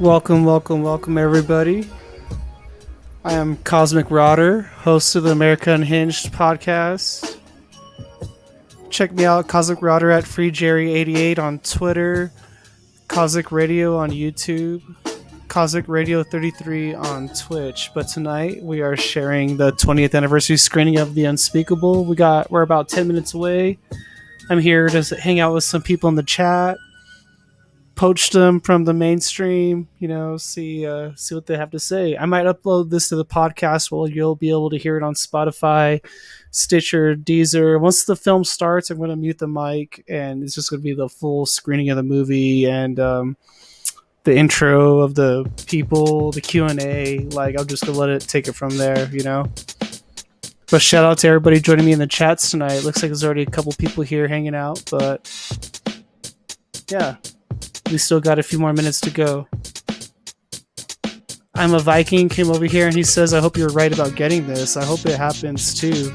Welcome, everybody. I am Cosmic Rodder, host of the America Unhinged podcast. Check me out, Cosmic Rodder at FreeJerry88 on Twitter, Cosmic Radio on YouTube, Cosmic Radio 33 on Twitch. But tonight we are sharing the 20th anniversary screening of The Unspeakable. We're about 10 minutes away. I'm here to hang out with some people in the chat. Poach them from the mainstream, see what they have to say. I might upload this to the podcast. Well, you'll be able to hear it on Spotify, Stitcher, Deezer. Once the film starts, I'm going to mute the mic, and it's just going to be the full screening of the movie and the intro of the people, the Q&A. Like, I'm just going to let it take it from there, But shout out to everybody joining me in the chats tonight. Looks like there's already a couple people here hanging out, but yeah. We still got a few more minutes to go. I'm a Viking came over here and he says, I hope you're right about getting this. I hope it happens too.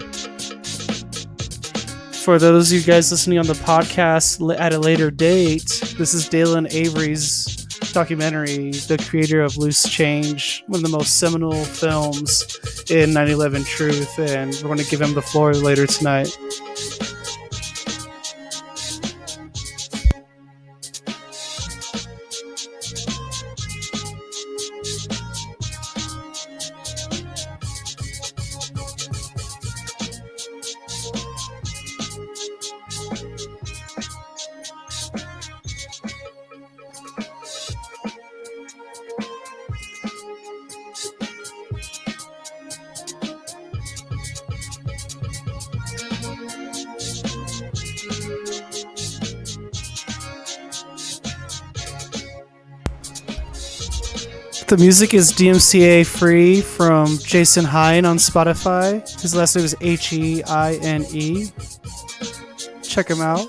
For those of you guys listening on the podcast at a later date, this is Dylan Avery's documentary, the creator of Loose Change, one of the most seminal films in 9/11 truth, and we're going to give him the floor later tonight. The music is DMCA free from Jason Hine on Spotify. His last name is Heine. Check him out.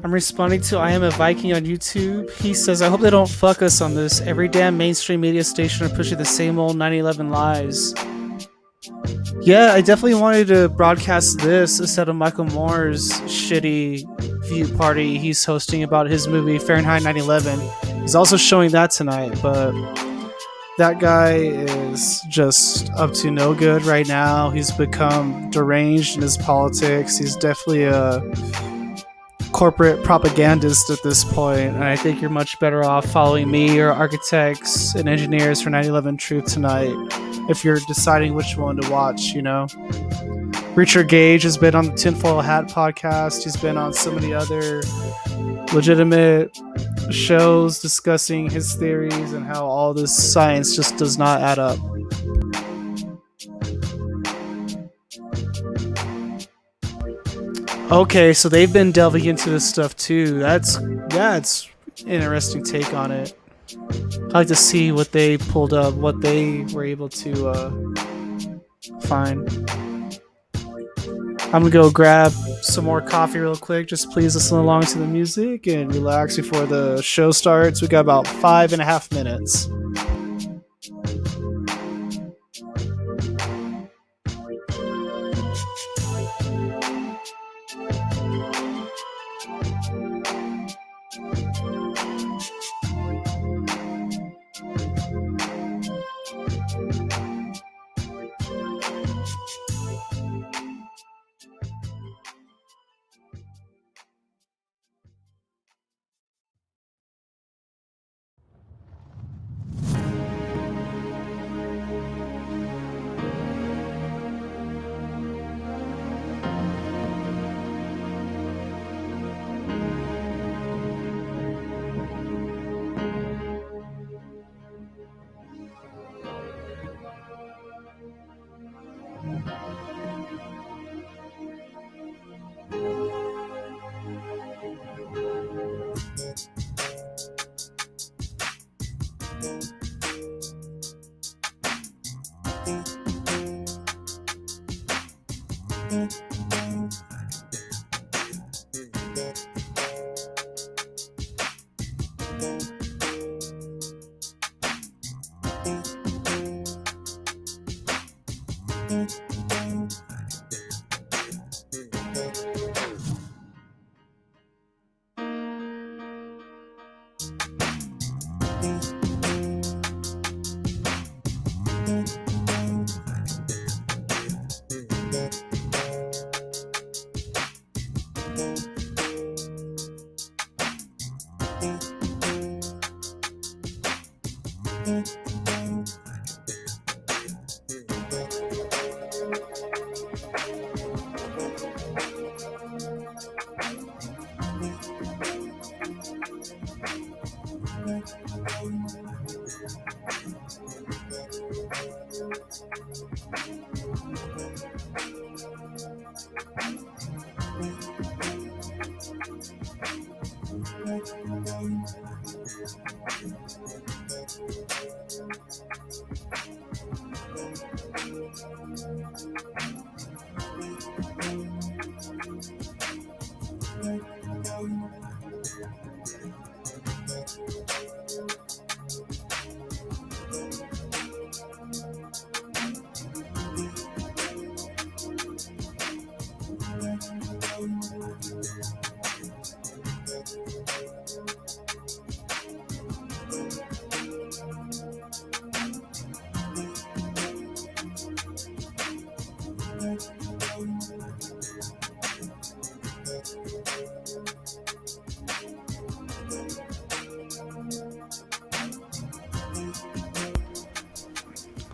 I'm responding to I Am a Viking on YouTube. He says, I hope they don't fuck us on this. Every damn mainstream media station are pushing the same old 9/11 lies. Yeah, I definitely wanted to broadcast this instead of Michael Moore's shitty view party he's hosting about his movie Fahrenheit 9/11. He's also showing that tonight, but that guy is just up to no good right now. He's become deranged in his politics. He's definitely a corporate propagandist at this point, and I think you're much better off following me or architects and engineers for 9/11 Truth tonight if you're deciding which one to watch, Richard Gage has been on the Tinfoil Hat podcast. He's been on so many other legitimate shows discussing his theories and how all this science just does not add up. Okay, so they've been delving into this stuff too. It's interesting take on it. I like to see what they pulled up, what they were able to find. I'm gonna go grab some more coffee real quick. Just please listen along to the music and relax before the show starts. We got about 5.5 minutes.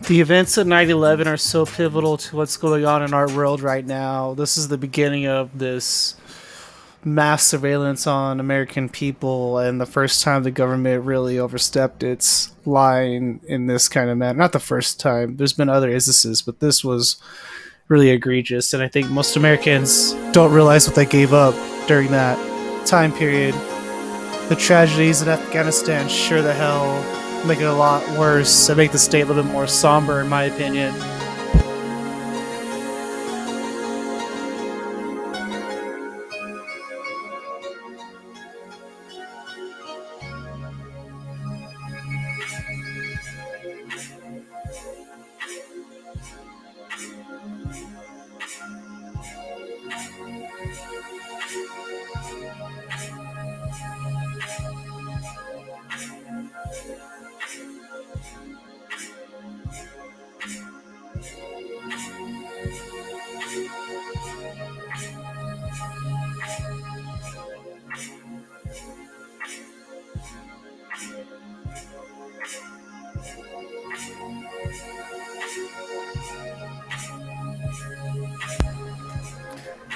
The events of 9/11 are so pivotal to what's going on in our world right now. This is the beginning of this mass surveillance on American people, and the first time the government really overstepped its line in this kind of manner. Not the first time, there's been other instances, but this was really egregious, and I think most Americans don't realize what they gave up during that time period. The tragedies in Afghanistan sure the hell make it a lot worse and make the state a little bit more somber, in my opinion.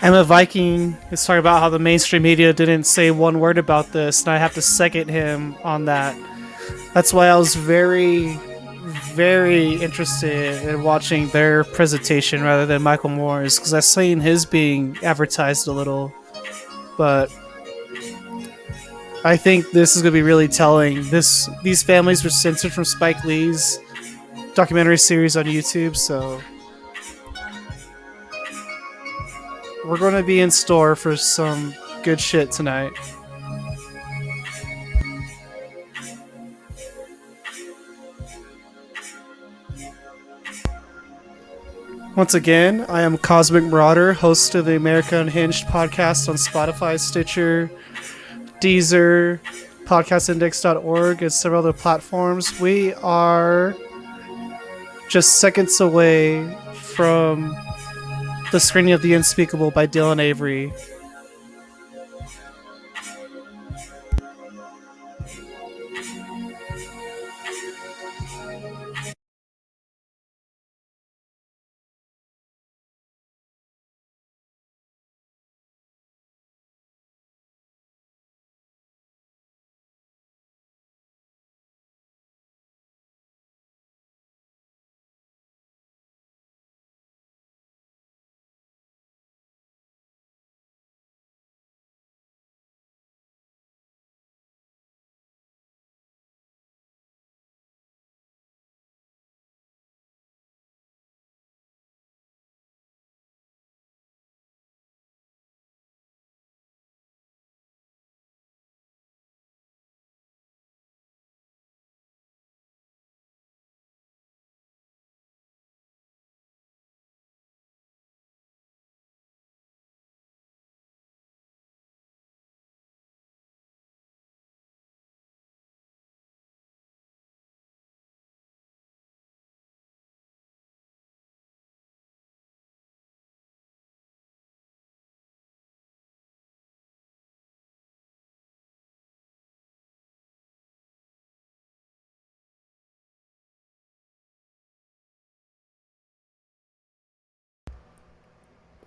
Emma Viking is talking about how the mainstream media didn't say one word about this, and I have to second him on that. That's why I was very, very interested in watching their presentation rather than Michael Moore's, because I've seen his being advertised a little. But I think this is going to be really telling. These families were censored from Spike Lee's documentary series on YouTube, so we're going to be in store for some good shit tonight. Once again, I am Cosmic Marauder, host of the America Unhinged podcast on Spotify, Stitcher, Deezer, podcastindex.org, and several other platforms. We are just seconds away from the screening of The Unspeakable by Dylan Avery.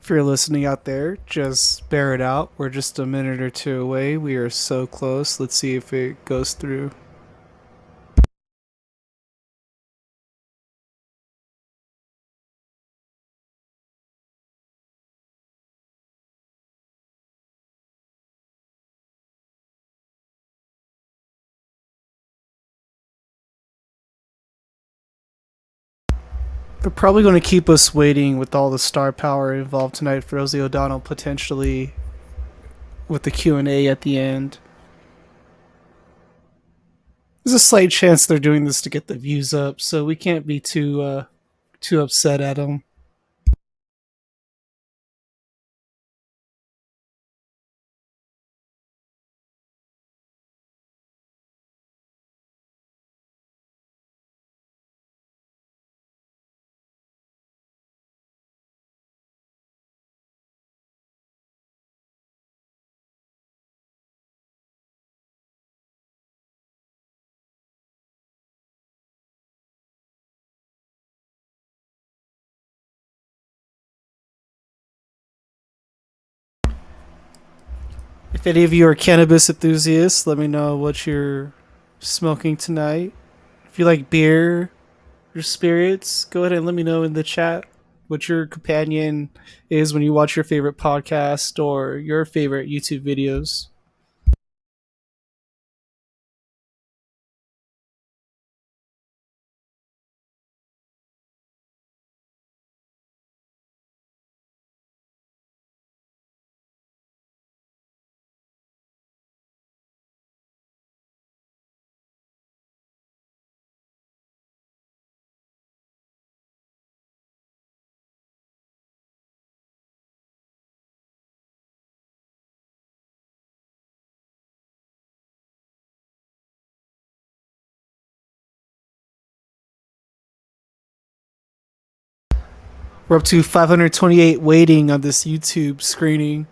If you're listening out there, just bear it out. We're just a minute or two away. We are so close. Let's see if it goes through. They're probably going to keep us waiting with all the star power involved tonight for Rosie O'Donnell, potentially with the Q&A at the end. There's a slight chance they're doing this to get the views up, so we can't be too upset at them. If any of you are cannabis enthusiasts, let me know what you're smoking tonight. If you like beer or spirits, go ahead and let me know in the chat what your companion is when you watch your favorite podcast or your favorite YouTube videos. We're up to 528 waiting on this YouTube screening.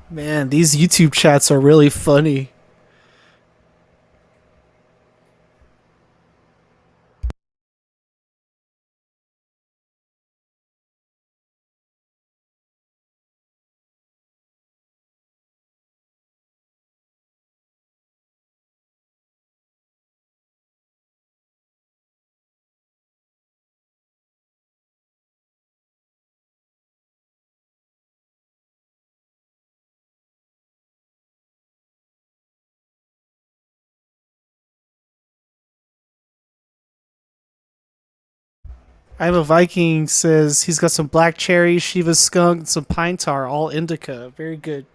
Man, these YouTube chats are really funny. I'm a Viking says he's got some black cherry, Shiva skunk, and some pine tar, all indica. Very good,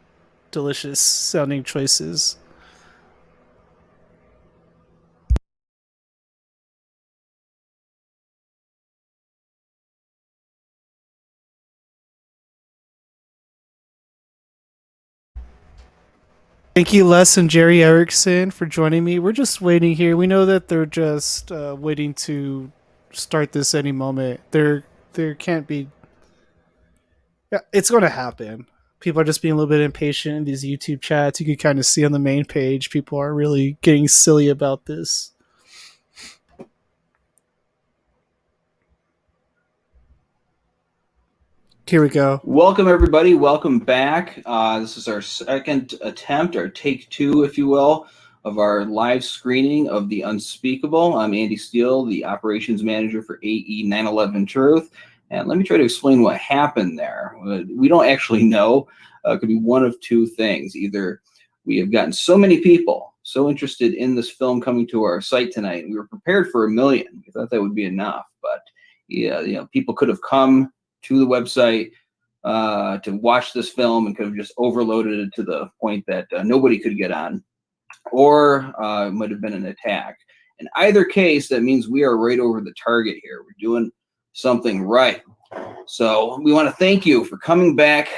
delicious sounding choices. Thank you, Les and Jerry Erickson, for joining me. We're just waiting here. We know that they're just waiting to start this any moment. There can't be. Yeah, it's going to happen. People are just being a little bit impatient in these YouTube chats. You can kind of see on the main page, people are really getting silly about this. Here we go. Welcome, everybody. Welcome back. This is our second attempt, or take two, if you will, of our live screening of the Unspeakable. I'm Andy Steele, the operations manager for AE 911 Truth. And let me try to explain what happened there. We don't actually know. It could be one of two things. Either we have gotten so many people so interested in this film coming to our site tonight, we were prepared for 1 million. We thought that would be enough, but People could have come to the website to watch this film and could have just overloaded it to the point that nobody could get on, or it might have been an attack. In either case, that means we are right over the target here. We're doing something right. So we want to thank you for coming back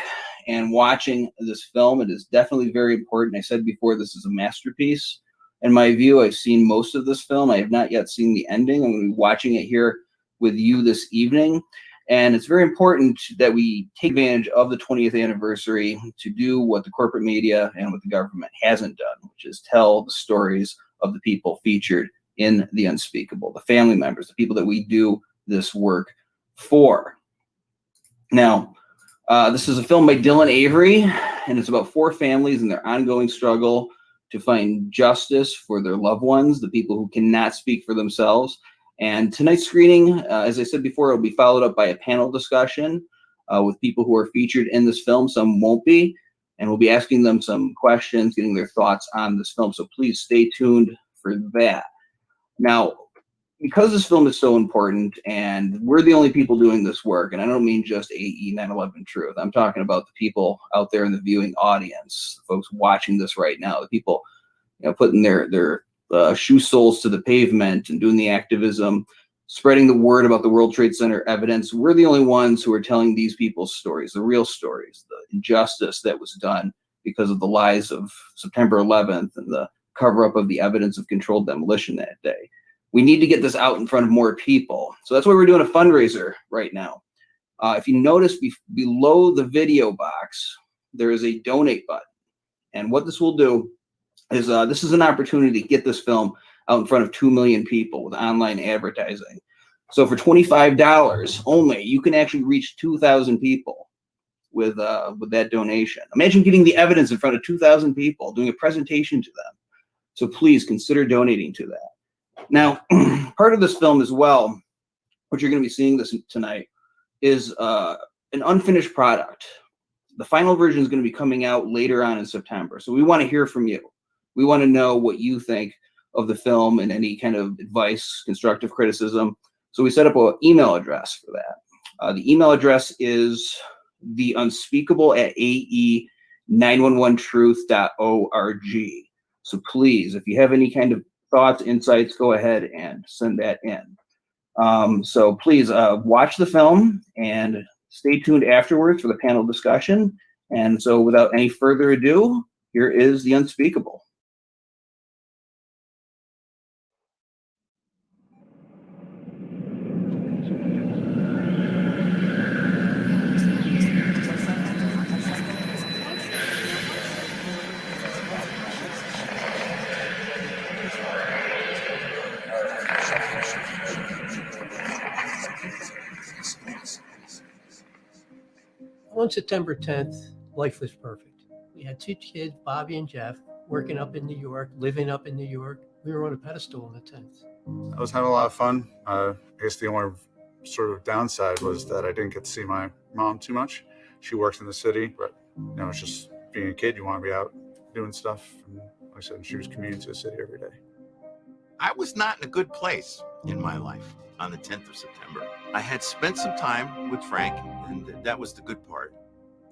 and watching this film. It is definitely very important. I said before, this is a masterpiece. In my view, I've seen most of this film. I have not yet seen the ending. I'm going to be watching it here with you this evening. And it's very important that we take advantage of the 20th anniversary to do what the corporate media and what the government hasn't done, which is tell the stories of the people featured in The Unspeakable, the family members, the people that we do this work for. Now, this is a film by Dylan Avery, and it's about 4 families and their ongoing struggle to find justice for their loved ones, the people who cannot speak for themselves. And tonight's screening, as I said before, will be followed up by a panel discussion with people who are featured in this film. Some won't be, and we'll be asking them some questions, getting their thoughts on this film. So please stay tuned for that. Now, because this film is so important, and we're the only people doing this work, and I don't mean just AE 9/11 Truth. I'm talking about the people out there in the viewing audience, the folks watching this right now, the people putting their shoe soles to the pavement and doing the activism, spreading the word about the World Trade Center evidence. We're the only ones who are telling these people's stories, the real stories, the injustice that was done because of the lies of September 11th and the cover-up of the evidence of controlled demolition that day. We need to get this out in front of more people. So that's why we're doing a fundraiser right now. If you notice below the video box, there is a donate button. And what this will do is this is an opportunity to get this film out in front of 2 million people with online advertising. So for $25 only, you can actually reach 2,000 people with that donation. Imagine getting the evidence in front of 2,000 people, doing a presentation to them. So please consider donating to that. Now, part of this film as well, what you're going to be seeing this tonight, is an unfinished product. The final version is going to be coming out later on in September. So we want to hear from you. We want to know what you think of the film and any kind of advice, constructive criticism. So we set up an email address for that. The email address is theunspeakable@ae911truth.org. So please, if you have any kind of thoughts, insights, go ahead and send that in. So please watch the film and stay tuned afterwards for the panel discussion. And so without any further ado, here is The Unspeakable. On September 10th, life was perfect. We had 2 kids, Bobby and Jeff, working up in New York, living up in New York. We were on a pedestal on the 10th. I was having a lot of fun. I guess the only sort of downside was that I didn't get to see my mom too much. She works in the city, but it's just being a kid, you want to be out doing stuff. And like I said, she was commuting to the city every day. I was not in a good place in my life on the 10th of September. I had spent some time with Frank, and that was the good part.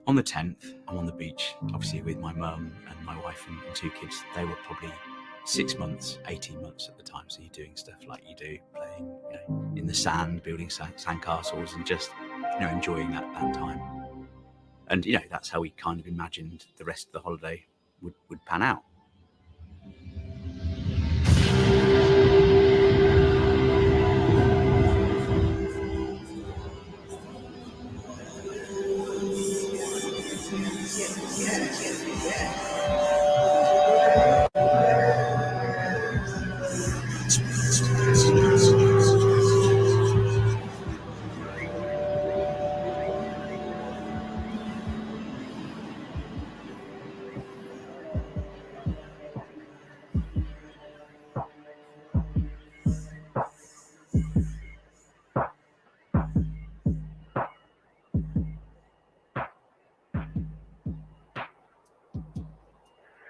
On the 10th, I'm on the beach, obviously with my mum and my wife and 2 kids. They were probably 6 months, 18 months at the time. So you're doing stuff like you do, playing in the sand, building sand castles, and just enjoying that time. And that's how we kind of imagined the rest of the holiday would pan out.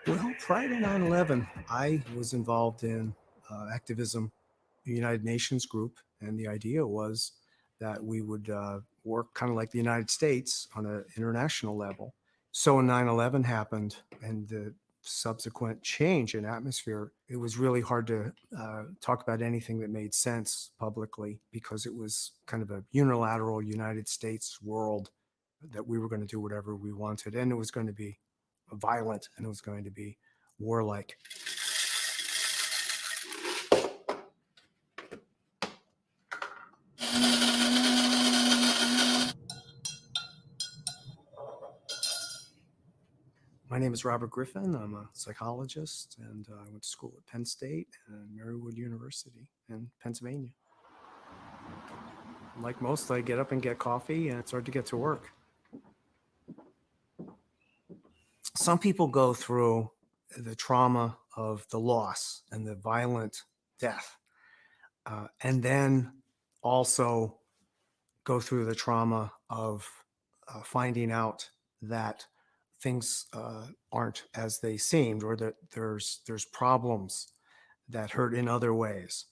Well, prior to 9/11, I was involved in activism, the United Nations group, and the idea was that we would work kind of like the United States on an international level. So when 9/11 happened and the subsequent change in atmosphere, it was really hard to talk about anything that made sense publicly, because it was kind of a unilateral United States world that we were going to do whatever we wanted. And it was going to be violent, and it was going to be warlike. My name is Robert Griffin. I'm a psychologist, and I went to school at Penn State and Marywood University in Pennsylvania. Like most, I get up and get coffee and start to get to work. Some people go through the trauma of the loss and the violent death, and then also go through the trauma of finding out that things aren't as they seemed, or that there's problems that hurt in other ways.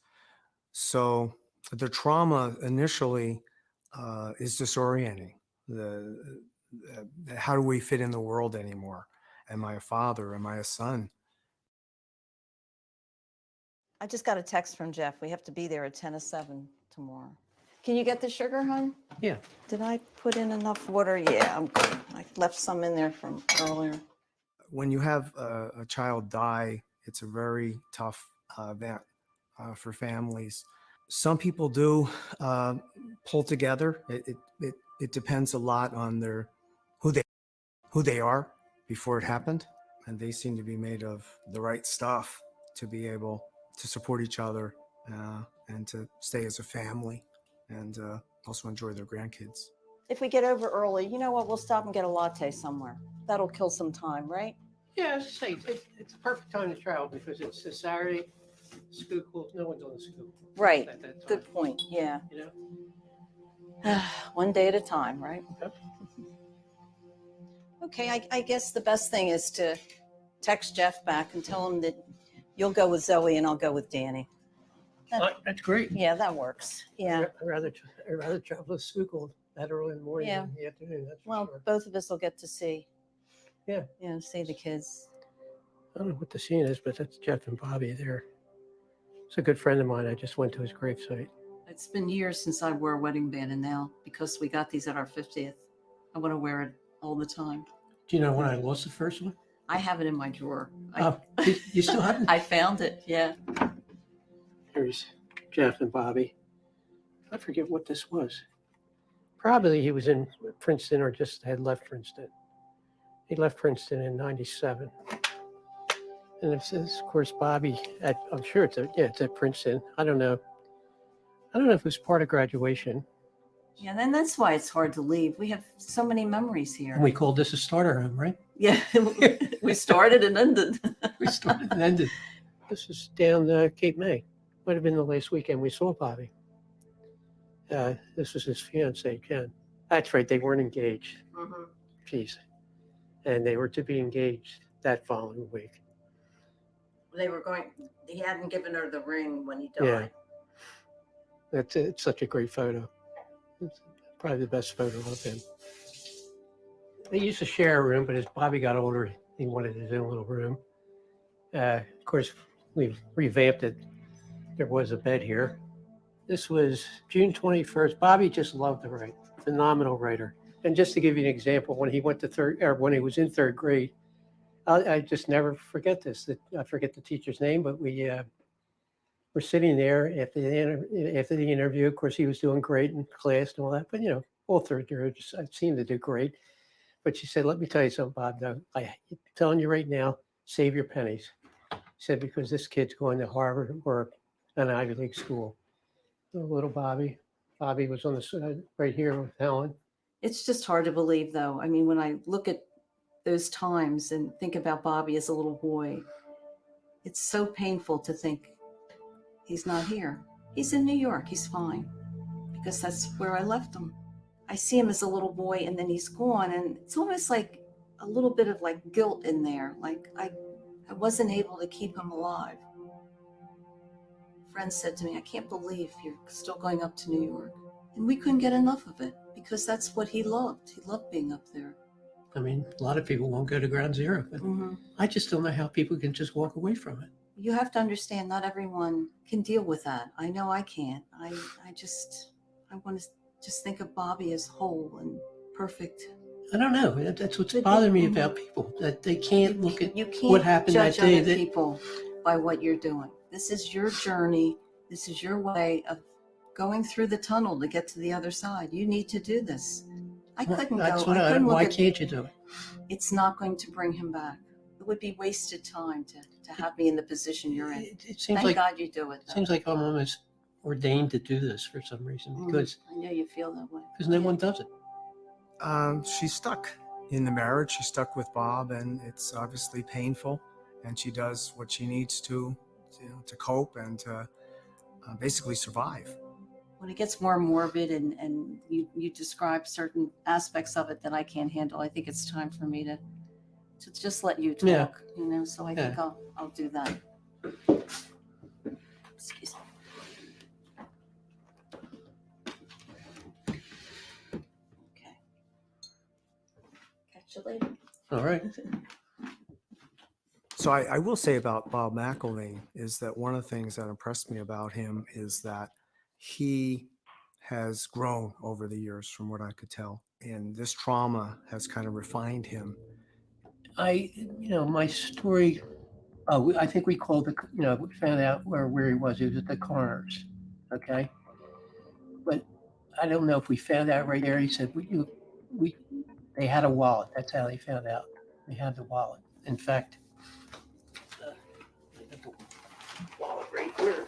So the trauma initially is disorienting. How do we fit in the world anymore? Am I a father? Am I a son? I just got a text from Jeff. We have to be there at 10:07 tomorrow. Can you get the sugar, hon? Yeah. Did I put in enough water? Yeah, I'm good. I left some in there from earlier. When you have a child die, it's a very tough event for families. Some people do pull together. It depends a lot on who they are before it happened, and they seem to be made of the right stuff to be able to support each other and to stay as a family, and also enjoy their grandkids. If we get over early, you know what? We'll stop and get a latte somewhere. That'll kill some time, right? Yeah, as I say, it's a perfect time to travel because it's a Saturday. School closed. No one's on the school. Right. At that time, Good point. Yeah. you know? One day at a time, right? Yep. Okay, I guess the best thing is to text Jeff back and tell him that you'll go with Zoe and I'll go with Danny. That's great. Yeah, that works. Yeah. I'd rather travel to school that early in the morning Yeah. than in the afternoon. That's for Well, sure. both of us will get to see. Yeah. See the kids. I don't know what the scene is, but that's Jeff and Bobby there. It's a good friend of mine. I just went to his gravesite. It's been years since I wore a wedding band, and now because we got these at our 50th, I want to wear it all the time. Do you know when I lost the first one? I have it in my drawer. You still have it? I found it. Yeah. Here's Jeff and Bobby. I forget what this was. Probably he was in Princeton or just had left Princeton. He left Princeton in '97. And it says, of course, Bobby, I'm sure it's at Princeton. I don't know if it was part of graduation. Yeah, then that's why it's hard to leave. We have so many memories here. And we called this a starter home, right? Yeah, we started and ended. We started and ended. This is down Cape May. Might have been the last weekend we saw Bobby. This was his fiancee, Jen. That's right, they weren't engaged. Mm-hmm. Jeez. And they were to be engaged that following week. He hadn't given her the ring when he died. Yeah. It's such a great photo. It's probably the best photo of him. They used to share a room, but as Bobby got older, he wanted his own little room. Of course, we've revamped it. There was a bed here. This was June 21st. Bobby just loved to write. Phenomenal writer. And just to give you an example, when he when he was in third grade, I just never forget this. I forget the teacher's name, but we were sitting there after the interview. Of course, he was doing great in class and all that. But all third graders seemed to do great. But she said, "Let me tell you something, Bob. Now, I'm telling you right now, save your pennies." She said, because this kid's going to Harvard or an Ivy League school. Little Bobby. Bobby was on the side right here with Helen. It's just hard to believe, though. I mean, when I look at those times and think about Bobby as a little boy, it's so painful to think he's not here. He's in New York. He's fine, because that's where I left him. I see him as a little boy, and then he's gone, and it's almost like a little bit of like guilt in there. Like I wasn't able to keep him alive. A friend said to me, "I can't believe you're still going up to New York." And we couldn't get enough of it because that's what he loved. He loved being up there. I mean, a lot of people won't go to ground zero, but I just don't know how people can just walk away from it. You have to understand, not everyone can deal with that. I know I can't. I want to just think of Bobby as whole and perfect. I don't know. That's what's bothering me about people, that they can't look at You can't what happened that judge day. other people by what you're doing. This is your journey. This is your way of going through the tunnel to get to the other side. You need to do this. I couldn't go. Why can't you do it? It's not going to bring him back. It would be wasted time to have me in the position you're in. It seems Thank like God you do it. It seems like I'm almost ordained to do this for some reason, because I know you feel that way. no one does it. She's stuck in the marriage. She's stuck with Bob, and it's obviously painful. And she does what she needs to cope and to basically survive. When it gets more morbid and you describe certain aspects of it that I can't handle, I think it's time for me to just let you talk. So I think I'll do that. Excuse me. Okay. Catch you later. All right. So I will say about Bob McElvain is that one of the things that impressed me about him is that he has grown over the years, from what I could tell. And this trauma has kind of refined him. My story, I think we called we found out where he was. He was at the coroner's, okay? But I don't know if we found out right there. He said, they had a wallet. That's how they found out. They had the wallet. In fact, wallet right here.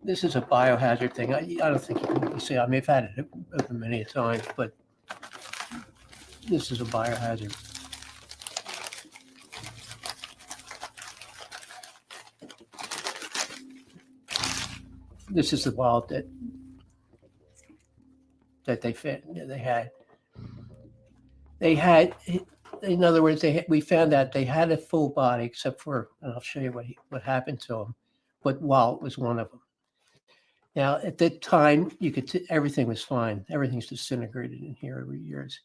This is a biohazard thing. I don't think you can really see. I mean, I've had it open many times, but this is a biohazard. This is the wallet that they had. They had, in other words, we found out they had a full body except for, and I'll show you what happened to them, but wallet was one of them. Now, at that time, you could everything was fine. Everything's disintegrated in here over years.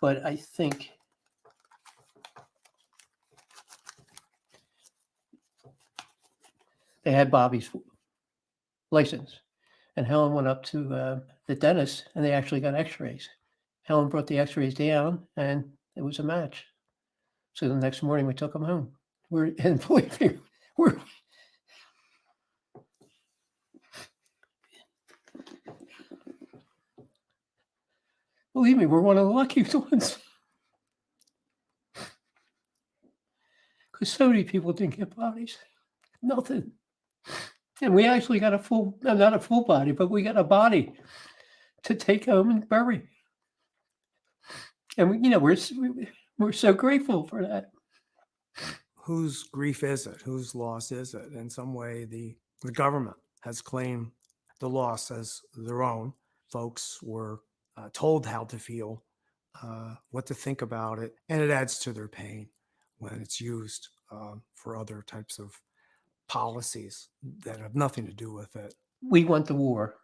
But I think they had Bobby's license. And Helen went up to the dentist, and they actually got x-rays. Helen brought the x-rays down, and it was a match. So the next morning, we took him home. And believe me, we're one of the lucky ones. Because so many people didn't get bodies. Nothing. And we actually got not a full body, but we got a body to take home and bury. And we're so grateful for that. Whose grief is it? Whose loss is it? In some way, the government has claimed the loss as their own. Folks were told how to feel, what to think about it, and it adds to their pain when it's used for other types of policies that have nothing to do with it. We went to war,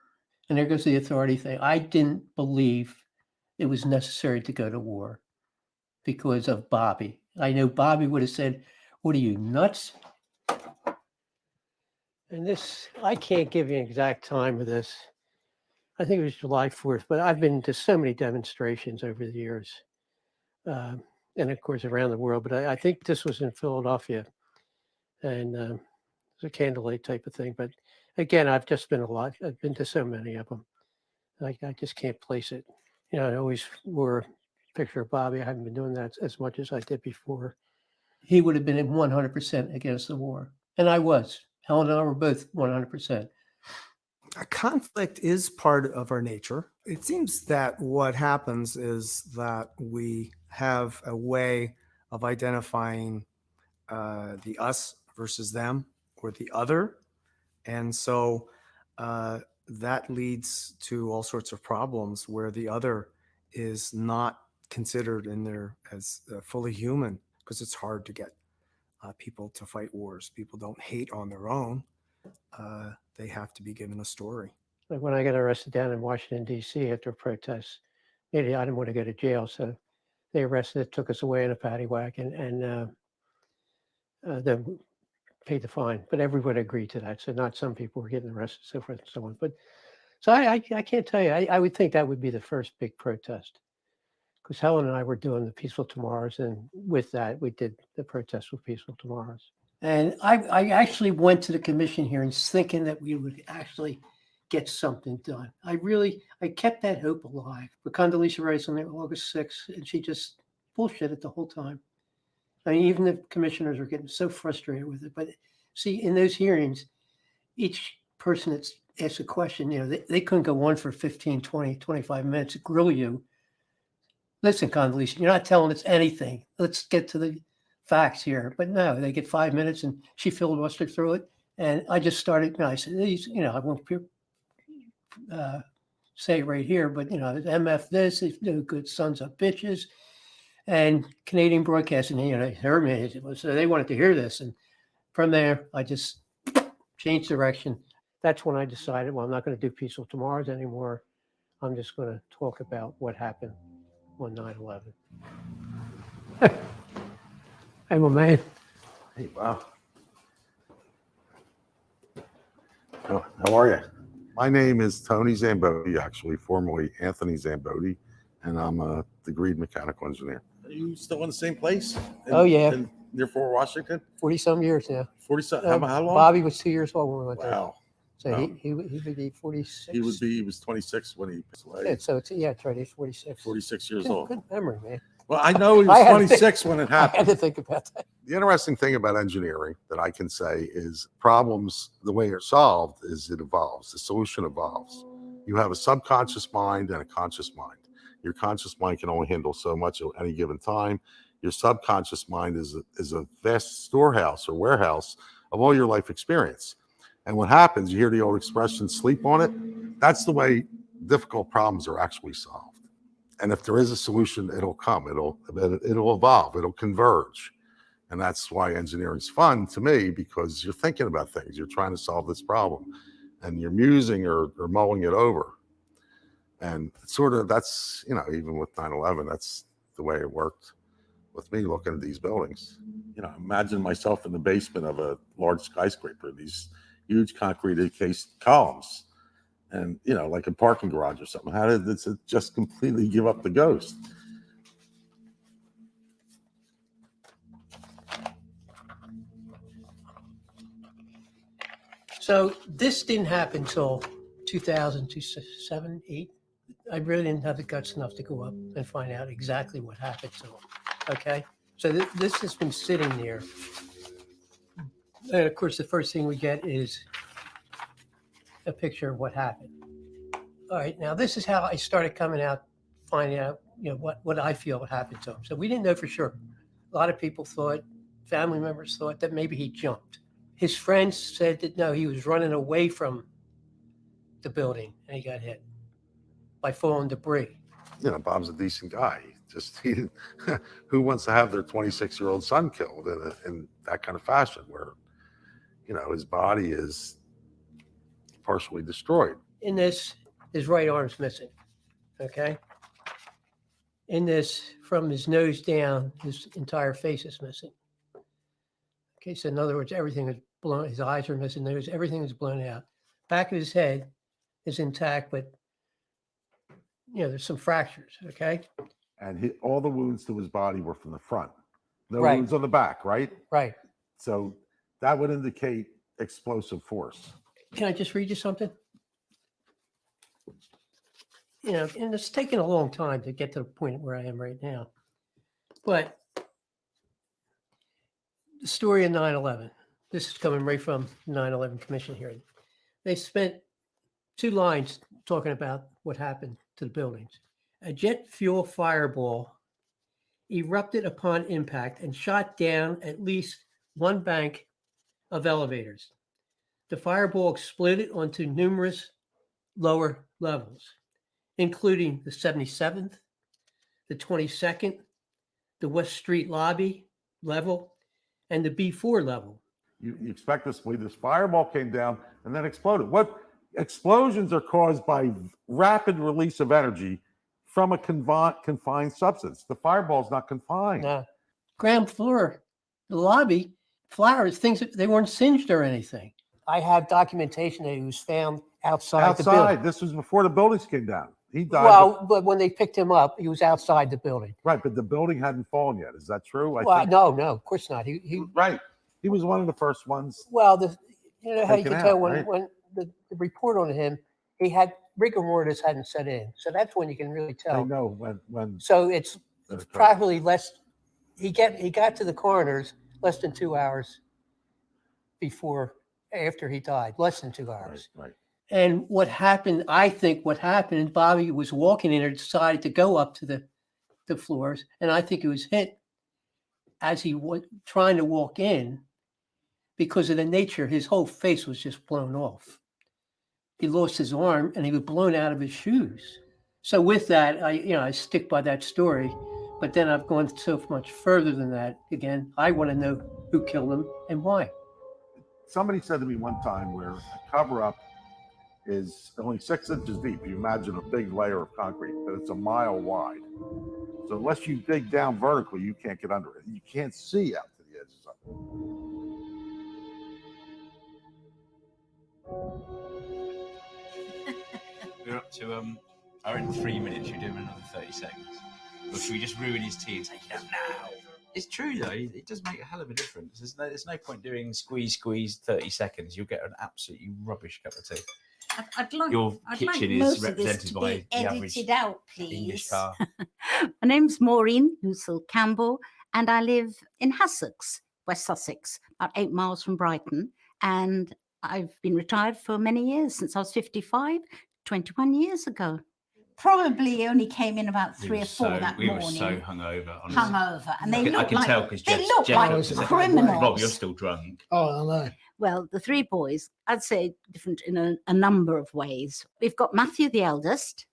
and there goes the authority thing. I didn't believe it was necessary to go to war because of Bobby. I know Bobby would have said, "What are you, nuts?" And this, I can't give you an exact time of this. I think it was July 4th, but I've been to so many demonstrations over the years, and of course around the world. But I think this was in Philadelphia, and it's a candlelight type of thing. But again, I've just been I've been to so many of them. I just can't place it. I always wore a picture of Bobby. I haven't been doing that as much as I did before. He would have been 100% against the war, and I was. Helen and I were both 100%. A conflict is part of our nature. It seems that what happens is that we have a way of identifying the us versus them, or the other. And so that leads to all sorts of problems where the other is not considered in there as fully human, because it's hard to get people to fight wars. People don't hate on their own. They have to be given a story. Like when I got arrested down in Washington, D.C. after a protest, maybe I didn't want to go to jail, so they arrested us, took us away in a paddy wagon, and then paid the fine. But everyone agreed to that, so not some people were getting arrested, so forth and so on. But so I can't tell you. I would think that would be the first big protest, because Helen and I were doing the Peaceful Tomorrows, and with that, we did the protest with Peaceful Tomorrows. And I actually went to the commission hearings thinking that we would actually get something done. I kept that hope alive. But Condoleezza Rice on August 6th, and she just bullshitted the whole time. I mean, even the commissioners are getting so frustrated with it. But see, in those hearings, each person that's asked a question, they couldn't go on for 15, 20, 25 minutes to grill you. Listen, Condoleezza, you're not telling us anything. Let's get to the facts here. But no, they get 5 minutes, and she filibustered through it. And I just started, I said, I won't say it right here, but, MF this, is no good sons of bitches. And Canadian Broadcasting, they heard me. So they wanted to hear this. And from there, I just changed direction. That's when I decided, well, I'm not going to do Peaceful Tomorrows anymore. I'm just going to talk about what happened on 9/11. Hey, my man. Hey, wow. Oh, how are you? My name is Tony Zamboti, actually, formerly Anthony Zamboti, and I'm a degreed mechanical engineer. Are you still in the same place? Oh, yeah. Near Fort Washington? 40-some years now. 40-some, how long? Bobby was 2 years old when we went there. Wow. So Wow. he would be 46. He was 26 when he passed away. Yeah, so it's right. He's 46. 46 years Good, old. good memory, man. Well, I know he I was had to 26 when it I had happened. to think about that. The interesting thing about engineering that I can say is problems, the way they're solved is it evolves. The solution evolves. You have a subconscious mind and a conscious mind. Your conscious mind can only handle so much at any given time. Your subconscious mind is a vast storehouse or warehouse of all your life experience. And what happens, you hear the old expression, sleep on it. That's the way difficult problems are actually solved. And if there is a solution, it'll come, it'll evolve, it'll converge. And that's why engineering is fun to me, because you're thinking about things, you're trying to solve this problem, and you're musing or mulling it over. And sort of that's, even with 9/11, that's the way it worked with me looking at these buildings. Imagine myself in the basement of a large skyscraper, these huge concrete encased columns, and, like a parking garage or something. How did it just completely give up the ghost? So this didn't happen until 2000, 2007, 8. I really didn't have the guts enough to go up and find out exactly what happened to him. Okay. So this has been sitting there. And of course, the first thing we get is a picture of what happened. All right. Now, this is how I started coming out, finding out, what I feel happened to him. So we didn't know for sure. A lot of people thought, family members thought that maybe he jumped. His friends said that no, he was running away from the building and he got hit by falling debris. Bob's a decent guy. He didn't, who wants to have their 26-year-old son killed in that kind of fashion where, his body is partially destroyed. In this, his right arm's missing. Okay. In this, from his nose down, his entire face is missing. Okay, so in other words, everything is blown. His eyes are missing. Everything is blown out. Back of his head is intact, but there's some fractures. Okay. And all the wounds to his body were from the front. No Right. wounds on the back, right? Right. So that would indicate explosive force. Can I just read you something? And it's taken a long time to get to the point where I am right now. But the story of 9/11, this is coming right from 9/11 Commission hearing. They spent 2 lines talking about what happened to the buildings. A jet fuel fireball erupted upon impact and shot down at least one bank of elevators. The fireball exploded onto numerous lower levels, including the 77th, the 22nd, the West Street lobby level, and the B4 level. You expect this to believe this fireball came down and then exploded. What Explosions are caused by rapid release of energy from a confined substance. The fireball is not confined. No. Ground floor, the lobby, flowers, things, they weren't singed or anything. I have documentation that he was found outside the building. Outside. This was before the buildings came down. He died. Well, but when they picked him up, he was outside the building. Right, but the building hadn't fallen yet. Is that true? No, of course not. He right. He was one of the first ones. Well, you know how you taken can tell out, when, right? when the report on him, he had rigor mortis hadn't set in. So that's when you can really tell. I know when. So it's probably less. He got to the coroner's less than 2 hours after he died, less than 2 hours. Right. And what happened, I think what happened, Bobby was walking in and decided to go up to the floors. And I think he was hit as he was trying to walk in because of the nature. His whole face was just blown off. He lost his arm and he was blown out of his shoes. So with that, I stick by that story. But then I've gone so much further than that. Again, I want to know who killed him and why. Somebody said to me one time where a cover-up is only 6 inches deep. You imagine a big layer of concrete, but it's a mile wide. So unless you dig down vertically, you can't get under it. You can't see out to the edges of it. We're up to are in 3 minutes. You're doing another 30 seconds. Or should we just ruin his tea and take it out now? It's true though. It does make a hell of a difference. There's no point doing squeeze 30 seconds. You'll get an absolutely rubbish cup of tea. Your kitchen is represented by the average out, English please. car. My name's Maureen Housel-Campbell, and I live in Sussex, West Sussex, about 8 miles from Brighton. And I've been retired for many years, since I was 55, 21 years ago. Probably only came in about 3 or 4 that morning. We were so hungover. Honestly. Hungover, and they I can tell because they look like criminals. Rob, you're still drunk. Oh, I know. Well, the 3 boys, I'd say different in a number of ways. We've got Matthew, the eldest.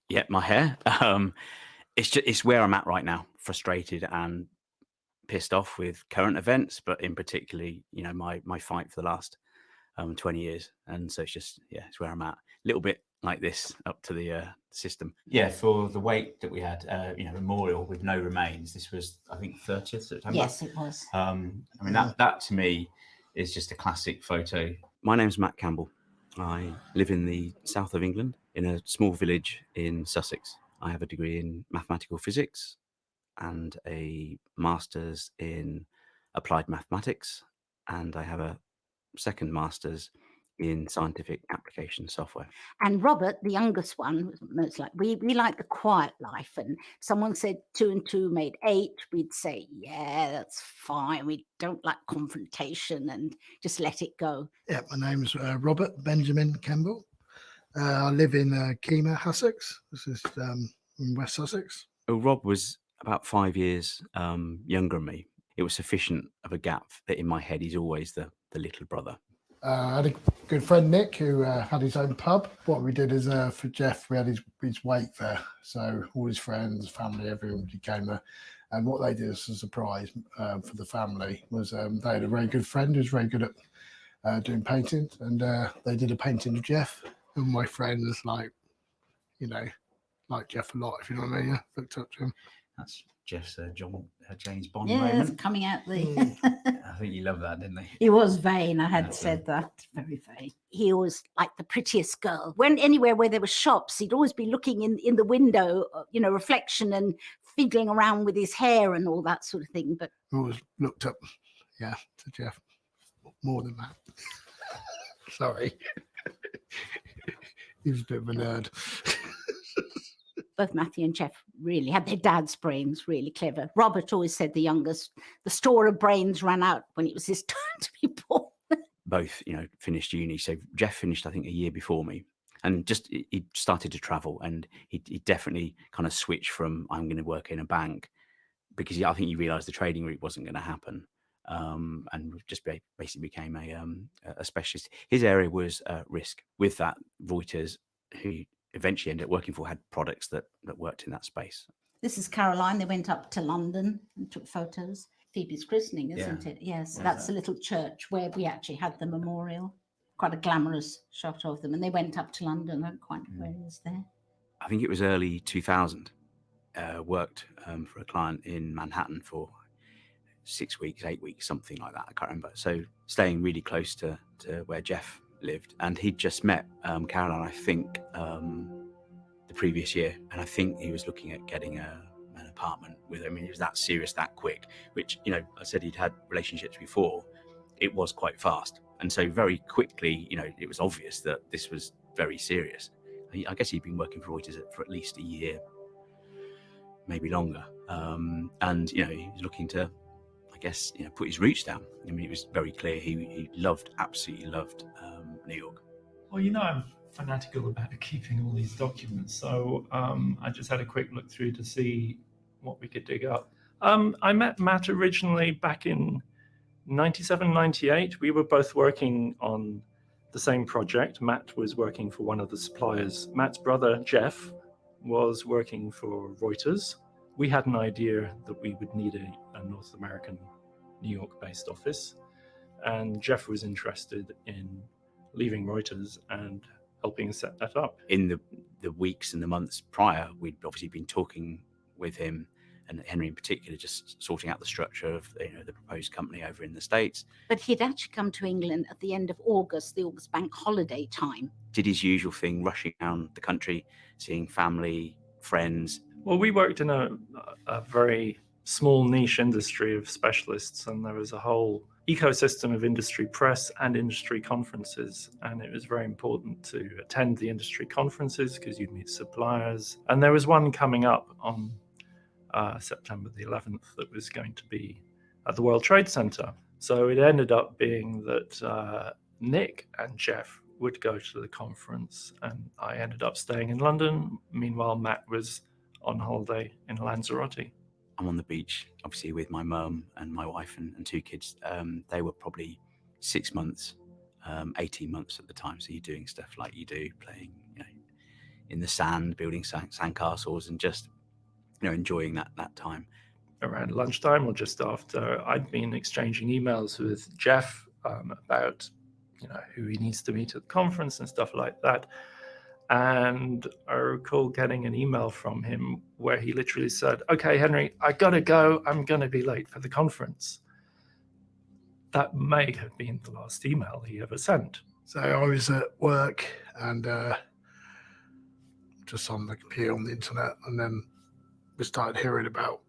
Yeah, my hair. It's where I'm at right now, frustrated and pissed off with current events, but in particularly, my fight for the last 20 years. And so it's where I'm at. A little bit like this up to the system. Yeah, for the wake that we had, memorial with no remains. This was, I think, 30th September. Yes, it was. That to me is just a classic photo. My name's Matt Campbell. I live in the south of England in a small village in Sussex. I have a degree in mathematical physics and a master's in applied mathematics, and I have a second master's in scientific application software. And Robert, the youngest one, most like we like the quiet life. And someone said 2 and 2 made 8. We'd say, yeah, that's fine. We don't like confrontation and just let it go. Yeah, my name's Robert Benjamin Campbell. I live in Kemah, Sussex. This is in West Sussex. Rob was about 5 years younger than me. It was sufficient of a gap that in my head he's always the little brother. I had a good friend, Nick, who had his own pub. What we did is for Jeff, we had his wake there. So all his friends, family, everybody came there. And what they did as a surprise for the family was they had a very good friend who's very good at doing painting. And they did a painting of Jeff. And my friend was like Jeff a lot, if you know what I mean. Yeah, looked up to him. That's Jeff's James Bond Yeah, moment. coming out the... I think you loved that, didn't he? He was vain, I had said that. Very vain. He was like the prettiest girl. When anywhere where there were shops, he'd always be looking in the window, reflection and fiddling around with his hair and all that sort of thing. But I always looked up, to Jeff more than that. Sorry. He was a bit of a nerd. both Matthew and Jeff really had their dad's brains, really clever. Robert always said the youngest, the store of brains ran out when it was his turn to be born. Both, finished uni. So Jeff finished, I think, a year before me. And just he started to travel, and he definitely kind of switched from I'm going to work in a bank, because I think he realised the trading route wasn't going to happen, and just basically became a specialist. His area was risk. With that, Reuters, who eventually ended up working for, had products that worked in that space. This is Caroline. They went up to London and took photos. Phoebe's christening, isn't it? Yes, that's a little church where we actually had the memorial. Quite a glamorous shot of them, and they went up to London. I don't quite know where he was there. I think it was early 2000. Worked for a client in Manhattan for 6 weeks, 8 weeks, something like that. I can't remember. So staying really close to where Jeff lived, and he'd just met Caroline, I think, the previous year, and I think he was looking at getting an apartment with her. I mean, it was that serious, that quick. Which, you know, I said he'd had relationships before. It was quite fast, and so very quickly, you know, it was obvious that this was very serious. I guess he'd been working for Reuters for at least a year, maybe longer, and you know, he was looking to, I guess, you know, put his roots down. I mean, it was very clear he absolutely loved New York. Well, you know, I'm fanatical about keeping all these documents, so I just had a quick look through to see what we could dig up. I met Matt originally back in 97, 98. We were both working on the same project. Matt was working for one of the suppliers. Matt's brother, Jeff, was working for Reuters. We had an idea that we would need a North American, New York-based office, and Jeff was interested in leaving Reuters and helping us set that up. In the weeks and the months prior, we'd obviously been talking with him, and Henry in particular, just sorting out the structure of, you know, the proposed company over in the States. But he'd actually come to England at the end of August, the August bank holiday time. Did his usual thing, rushing around the country, seeing family, friends. Well, we worked in a very small niche industry of specialists, and there was a whole ecosystem of industry press and industry conferences, and it was very important to attend the industry conferences because you'd meet suppliers. And there was one coming up on September the 11th that was going to be at the World Trade Center. So it ended up being that Nick and Jeff would go to the conference, and I ended up staying in London. Meanwhile, Matt was on holiday in Lanzarote. I'm on the beach, obviously, with my mum and my wife and 2 kids. They were probably 6 months, 18 months at the time. So you're doing stuff like you do, playing, you know, in the sand, building sand castles, and just, you know, enjoying that time. Around lunchtime or just after, I'd been exchanging emails with Jeff about, you know, who he needs to meet at the conference and stuff like that. And I recall getting an email from him where he literally said, "Okay, Henry, I gotta go. I'm gonna be late for the conference." That may have been the last email he ever sent. So I was at work and just on the computer on the internet, and then we started hearing about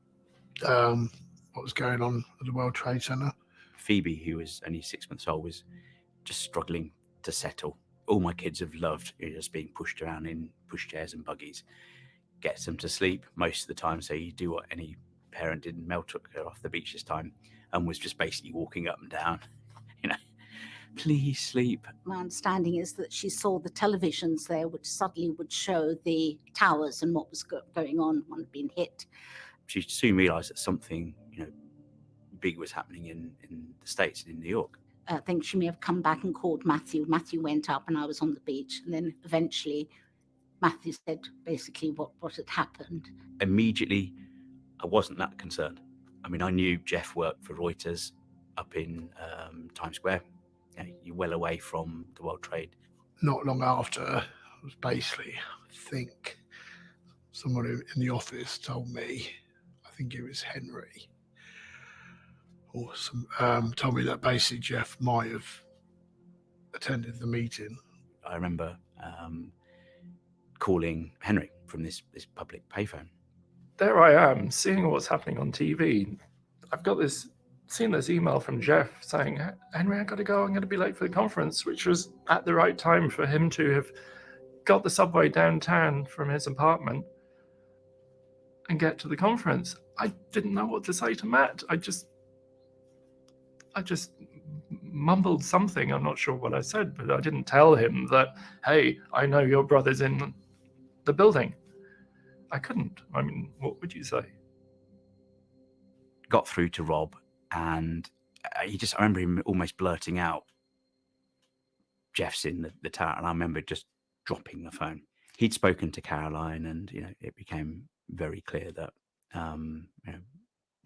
what was going on at the World Trade Center. Phoebe, who was only 6 months old, was just struggling to settle. All my kids have loved, you know, just being pushed around in pushchairs and buggies. Gets them to sleep most of the time. So you do what any parent did. Mel took her off the beach this time and was just basically walking up and down, you know, please sleep. My understanding is that she saw the televisions there, which suddenly would show the towers and what was going on, one had been hit. She soon realised that something, you know, big was happening in the States and in New York. I think she may have come back and called Matthew. Matthew went up and I was on the beach. And then eventually Matthew said basically what had happened. Immediately, I wasn't that concerned. I mean, I knew Jeff worked for Reuters up in Times Square. You know, you're well away from the World Trade. Not long after, it was basically, I think, someone in the office told me, I think it was Henry, or told me that basically Jeff might have attended the meeting. I remember calling Henry from this public payphone. There I am, seeing what's happening on TV. I've got seen this email from Jeff saying, "Henry, I got to go. I'm going to be late for the conference," which was at the right time for him to have got the subway downtown from his apartment and get to the conference. I didn't know what to say to Matt. I just mumbled something. I'm not sure what I said, but I didn't tell him that, "Hey, I know your brother's in the building." I couldn't. I mean, what would you say? Got through to Rob, and I remember him almost blurting out, "Jeff's in the tower," and I remember just dropping the phone. He'd spoken to Caroline, and you know, it became very clear that you know,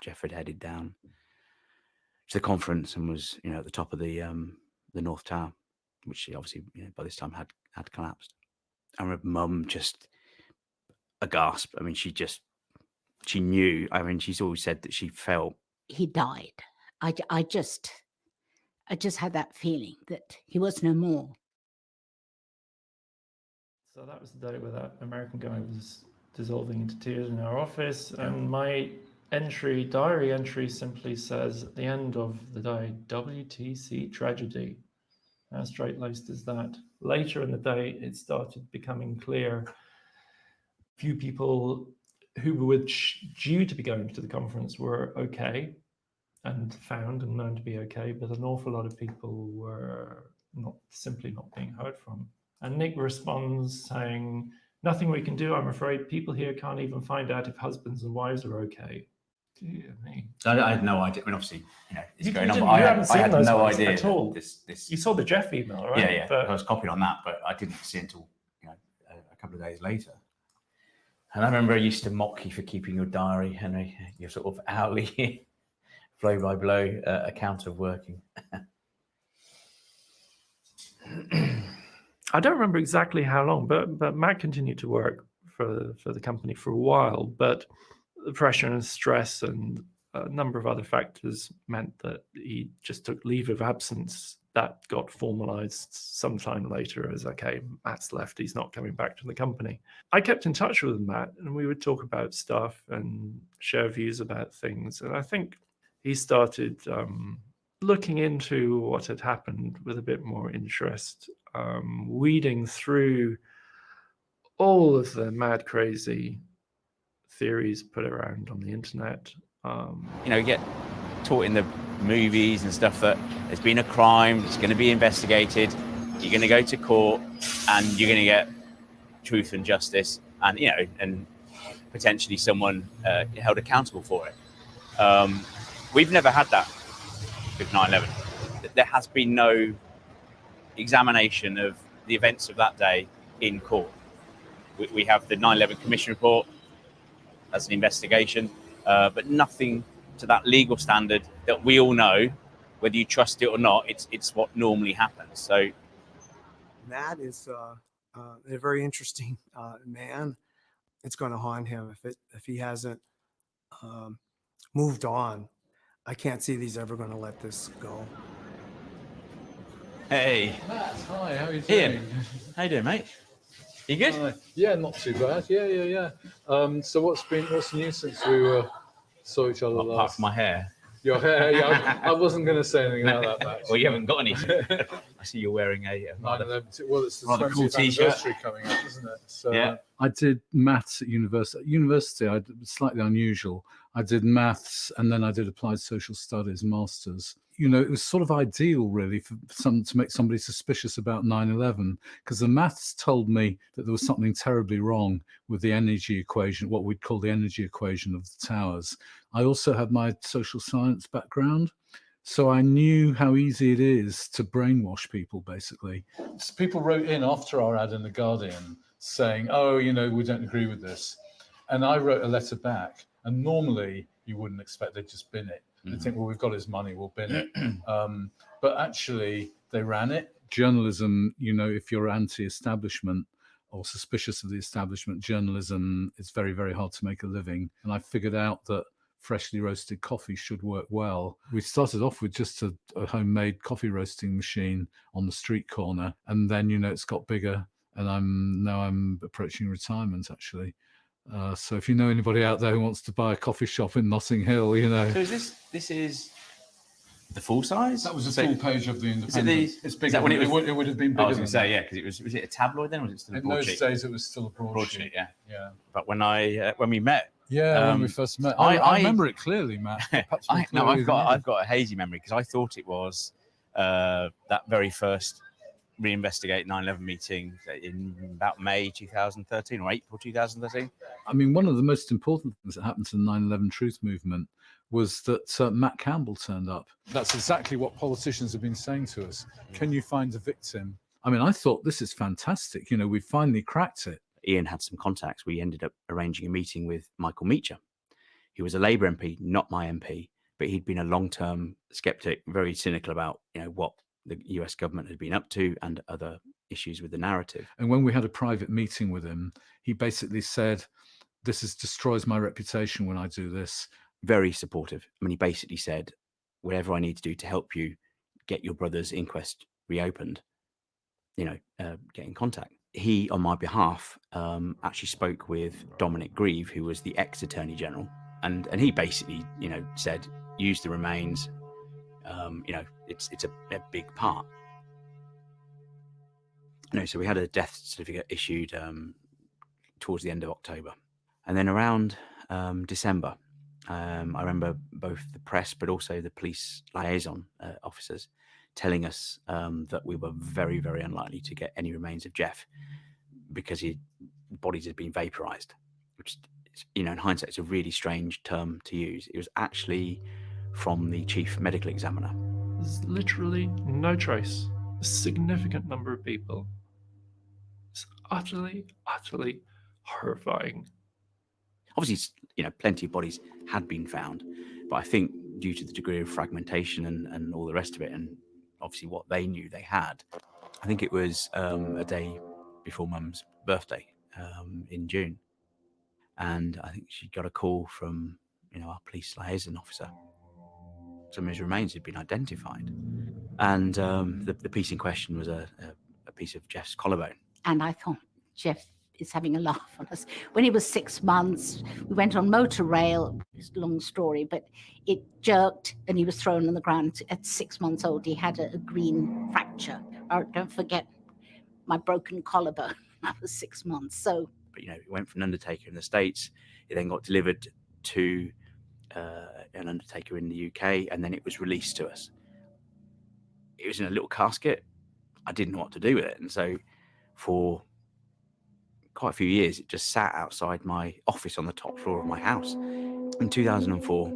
Jeff had headed down the conference and was, at the top of the North Tower, which she obviously, by this time had collapsed. I remember Mum just a gasp. I mean, she knew. I mean, she's always said that she felt He died. I just had that feeling that he was no more. So that was the day where that American guy was dissolving into tears in our office, and my diary entry simply says, at the end of the day, WTC tragedy. How straight-laced is that? Later in the day, it started becoming clear. Few people who were due to be going to the conference were okay and found and known to be okay, but an awful lot of people were simply not being heard from. And Nick responds saying, "Nothing we can do, I'm afraid. People here can't even find out if husbands and wives are okay." Dear me. I had no idea. I mean, obviously, it's going on. You But I haven't seen had those no ones idea at all. This. You saw the Jeff email, right? Yeah. But I was copied on that, but I didn't see it until a couple of days later. And I remember I used to mock you for keeping your diary, Henry. Your sort of hourly blow-by-blow account of working. I don't remember exactly how long, but Matt continued to work for the company for a while. But the pressure and stress and a number of other factors meant that he just took leave of absence. That got formalized sometime later as, okay, Matt's left, he's not coming back to the company. I kept in touch with Matt, and we would talk about stuff and share views about things. And I think he started looking into what had happened with a bit more interest, weeding through all of the mad, crazy theories put around on the internet. You get taught in the movies and stuff that there's been a crime, it's going to be investigated, you're going to go to court, and you're going to get truth and justice, and and potentially someone held accountable for it. We've never had that with 9/11. There has been no examination of the events of that day in court. We have the 9/11 Commission report as an investigation, but nothing to that legal standard that we all know, whether you trust it or not. It's what normally happens. So Matt is a very interesting man. It's going to haunt him if he hasn't moved on. I can't see that he's ever going to let this go. Hey, Matt, hi, how are you doing? Ian, how you doing, mate? You good? Yeah, not too bad. Yeah. So what's new since we saw each other last? Apart from my hair. Your hair, yeah. I wasn't going to say anything about that, Matt. Well, you haven't got any. I see you're wearing a it's the rather 20th cool t-shirt. anniversary coming up, isn't it? So, yeah. I did maths at university. At university, I did slightly unusual. I did maths and then I did applied social studies, masters. It was sort of ideal, really, for to make somebody suspicious about 9/11, because the maths told me that there was something terribly wrong with the energy equation, what we'd call the energy equation of the towers. I also had my social science background, so I knew how easy it is to brainwash people, basically. So people wrote in after our ad in The Guardian saying, oh, we don't agree with this. And I wrote a letter back, and normally you wouldn't expect they'd just bin it. They think, well, we've got his money, we'll bin it. But actually, they ran it. Journalism, if you're anti-establishment or suspicious of the establishment, journalism, it's very, very hard to make a living. And I figured out that freshly roasted coffee should work well. We started off with just a homemade coffee roasting machine on the street corner. And then, it's got bigger. And I'm approaching retirement, actually. So if you know anybody out there who wants to buy a coffee shop in Notting Hill, So is this is the full size? That was a full page of the Independent. It's bigger. It would have been bigger. I was going to say, yeah, because was it a tabloid then, or was it still a broadsheet? In those days, it was still a broadsheet. Yeah. But when we met, when we first met, I remember it clearly, Matt. I've got a hazy memory because I thought it was that very first reinvestigate 9/11 meeting in about May 2013 or April 2013. I mean, one of the most important things that happened to the 9/11 truth movement was that Matt Campbell turned up. That's exactly what politicians have been saying to us. Can you find a victim? I mean, I thought, this is fantastic. We finally cracked it. Ian had some contacts. We ended up arranging a meeting with Michael Meacher. He was a Labour MP, not my MP, but he'd been a long-term skeptic, very cynical about, what the US government had been up to and other issues with the narrative. And when we had a private meeting with him, he basically said, this destroys my reputation when I do this. Very supportive. I mean, he basically said, whatever I need to do to help you get your brother's inquest reopened, get in contact. He, on my behalf, actually spoke with Dominic Grieve, who was the ex-Attorney General. And he basically, said, use the remains. It's a big part. So we had a death certificate issued towards the end of October. And then around December, I remember both the press, but also the police liaison officers telling us that we were very, very unlikely to get any remains of Jeff because his bodies had been vaporized, which, in hindsight, it's a really strange term to use. It was actually from the chief medical examiner. There's literally no trace. A significant number of people. It's utterly, utterly horrifying. Obviously, plenty of bodies had been found, but I think due to the degree of fragmentation and all the rest of it, and obviously what they knew they had, I think it was a day before Mum's birthday in June. And I think she got a call from, our police liaison officer. Some of his remains had been identified. And the piece in question was a piece of Jeff's collarbone. And I thought, Jeff is having a laugh on us. When he was 6 months, we went on motor rail. It's a long story, but it jerked and he was thrown on the ground. At 6 months old, he had a green fracture. Don't forget my broken collarbone. I was 6 months. So, but it went from an undertaker in the States. It then got delivered to an undertaker in the UK, and then it was released to us. It was in a little casket. I didn't know what to do with it, and so for quite a few years, it just sat outside my office on the top floor of my house. In 2004,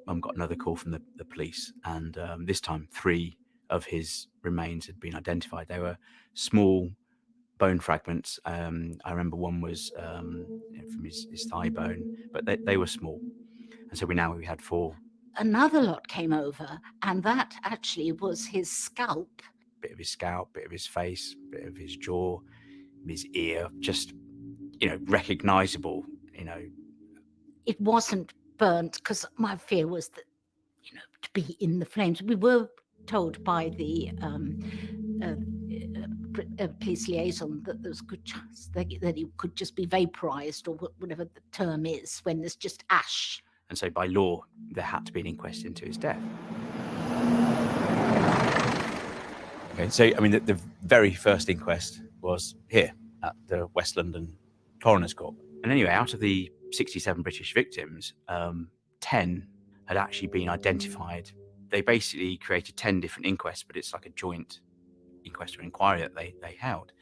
Mum got another call from the police, and this time 3 of his remains had been identified. They were small bone fragments. I remember one was from his thigh bone, but they were small. And so we had 4. Another lot came over, and that actually was his scalp. Bit of his scalp, bit of his face, bit of his jaw, his ear, just, recognizable, It wasn't burnt because my fear was that, to be in the flames. We were told by the police liaison that there was a good chance that it could just be vaporized or whatever the term is when there's just ash. And so by law, there had to be an inquest into his death. Okay, so, the very first inquest was here at the West London Coroner's Court. And anyway, out of the 67 British victims, 10 had actually been identified. They basically created 10 different inquests, but it's like a joint inquest or inquiry that they held.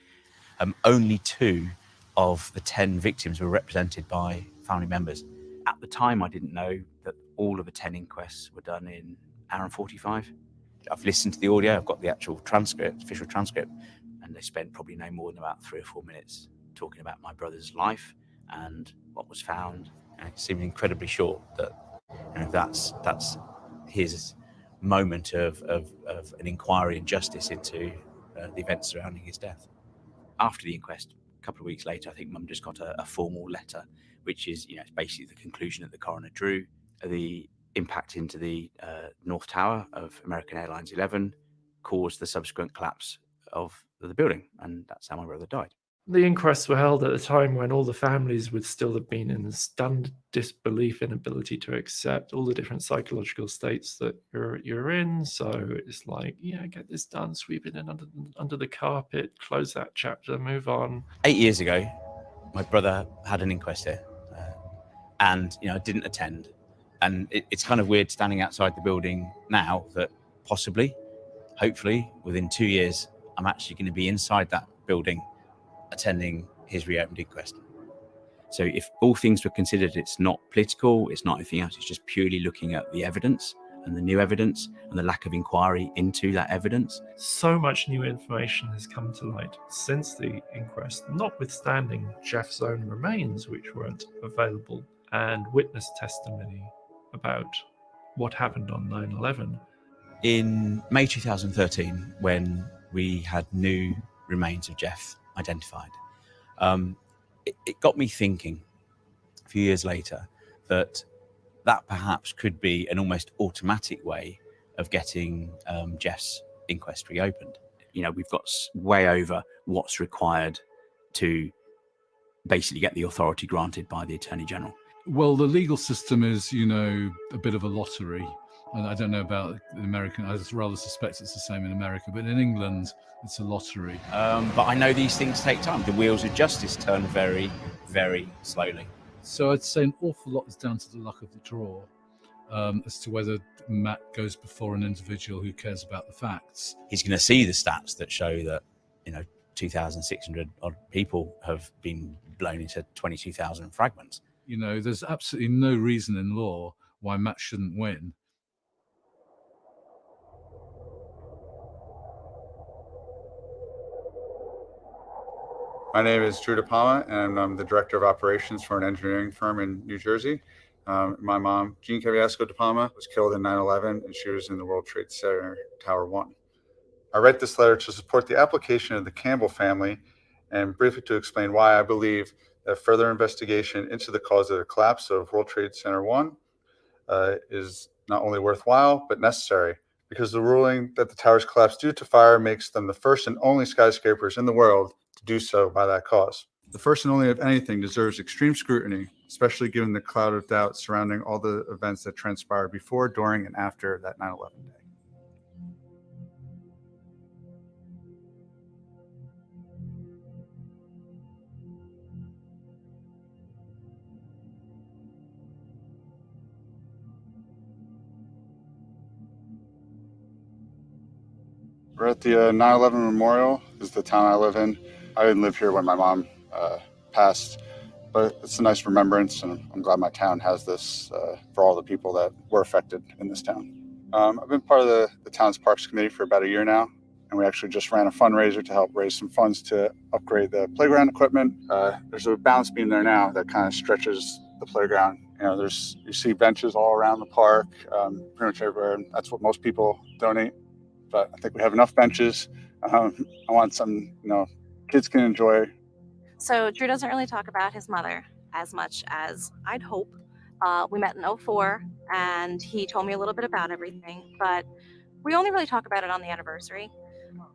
Only 2 of the 10 victims were represented by family members. At the time, I didn't know that all of the 10 inquests were done in an hour and 45. I've listened to the audio, I've got the actual transcript, official transcript, and they spent probably no more than about 3 or 4 minutes talking about my brother's life and what was found. And it seemed incredibly short that that's his moment of an inquiry and justice into the events surrounding his death. After the inquest, a couple of weeks later, I think Mum just got a formal letter, which is, it's basically the conclusion that the coroner drew. The impact into the North Tower of American Airlines 11 caused the subsequent collapse of the building, and that's how my brother died. The inquests were held at a time when all the families would still have been in stunned disbelief, inability to accept all the different psychological states that you're in. So it's like, get this done, sweep it in under the carpet, close that chapter, move on. 8 years ago, my brother had an inquest here, and I didn't attend. And it's kind of weird standing outside the building now that possibly, hopefully, within 2 years, I'm actually going to be inside that building attending his reopened inquest. So if all things were considered, it's not political, it's not anything else, it's just purely looking at the evidence and the new evidence and the lack of inquiry into that evidence. So much new information has come to light since the inquest, notwithstanding Jeff's own remains, which weren't available, and witness testimony about what happened on 9/11. In May 2013, when we had new remains of Jeff identified, it got me thinking a few years later that perhaps could be an almost automatic way of getting Jeff's inquest reopened. You know, we've got way over what's required to basically get the authority granted by the Attorney General. Well, the legal system is, you know, a bit of a lottery. And I don't know about the American, I rather suspect it's the same in America, but in England, it's a lottery. But I know these things take time. The wheels of justice turn very, very slowly. So I'd say an awful lot is down to the luck of the draw as to whether Matt goes before an individual who cares about the facts. He's going to see the stats that show that, you know, 2,600 odd people have been blown into 22,000 fragments. You know, there's absolutely no reason in law why Matt shouldn't win. My name is Drew DePalma, and I'm the director of operations for an engineering firm in New Jersey. My mom, Jean Caviasco DePalma, was killed in 9/11, and she was in the World Trade Center Tower 1. I write this letter to support the application of the Campbell family and briefly to explain why I believe that further investigation into the cause of the collapse of World Trade Center 1 is not only worthwhile, but necessary, because the ruling that the towers collapsed due to fire makes them the first and only skyscrapers in the world to do so by that cause. The first and only of anything deserves extreme scrutiny, especially given the cloud of doubt surrounding all the events that transpired before, during, and after that 9/11 day. We're at the 9/11 Memorial. This is the town I live in. I didn't live here when my mom passed, but it's a nice remembrance, and I'm glad my town has this for all the people that were affected in this town. I've been part of the town's Parks Committee for about a year now, and we actually just ran a fundraiser to help raise some funds to upgrade the playground equipment. There's a balance beam there now that kind of stretches the playground. You know, you see benches all around the park, pretty much everywhere, and that's what most people donate. But I think we have enough benches. I want some, kids can enjoy. So Drew doesn't really talk about his mother as much as I'd hope. We met in 2004, and he told me a little bit about everything, but we only really talk about it on the anniversary.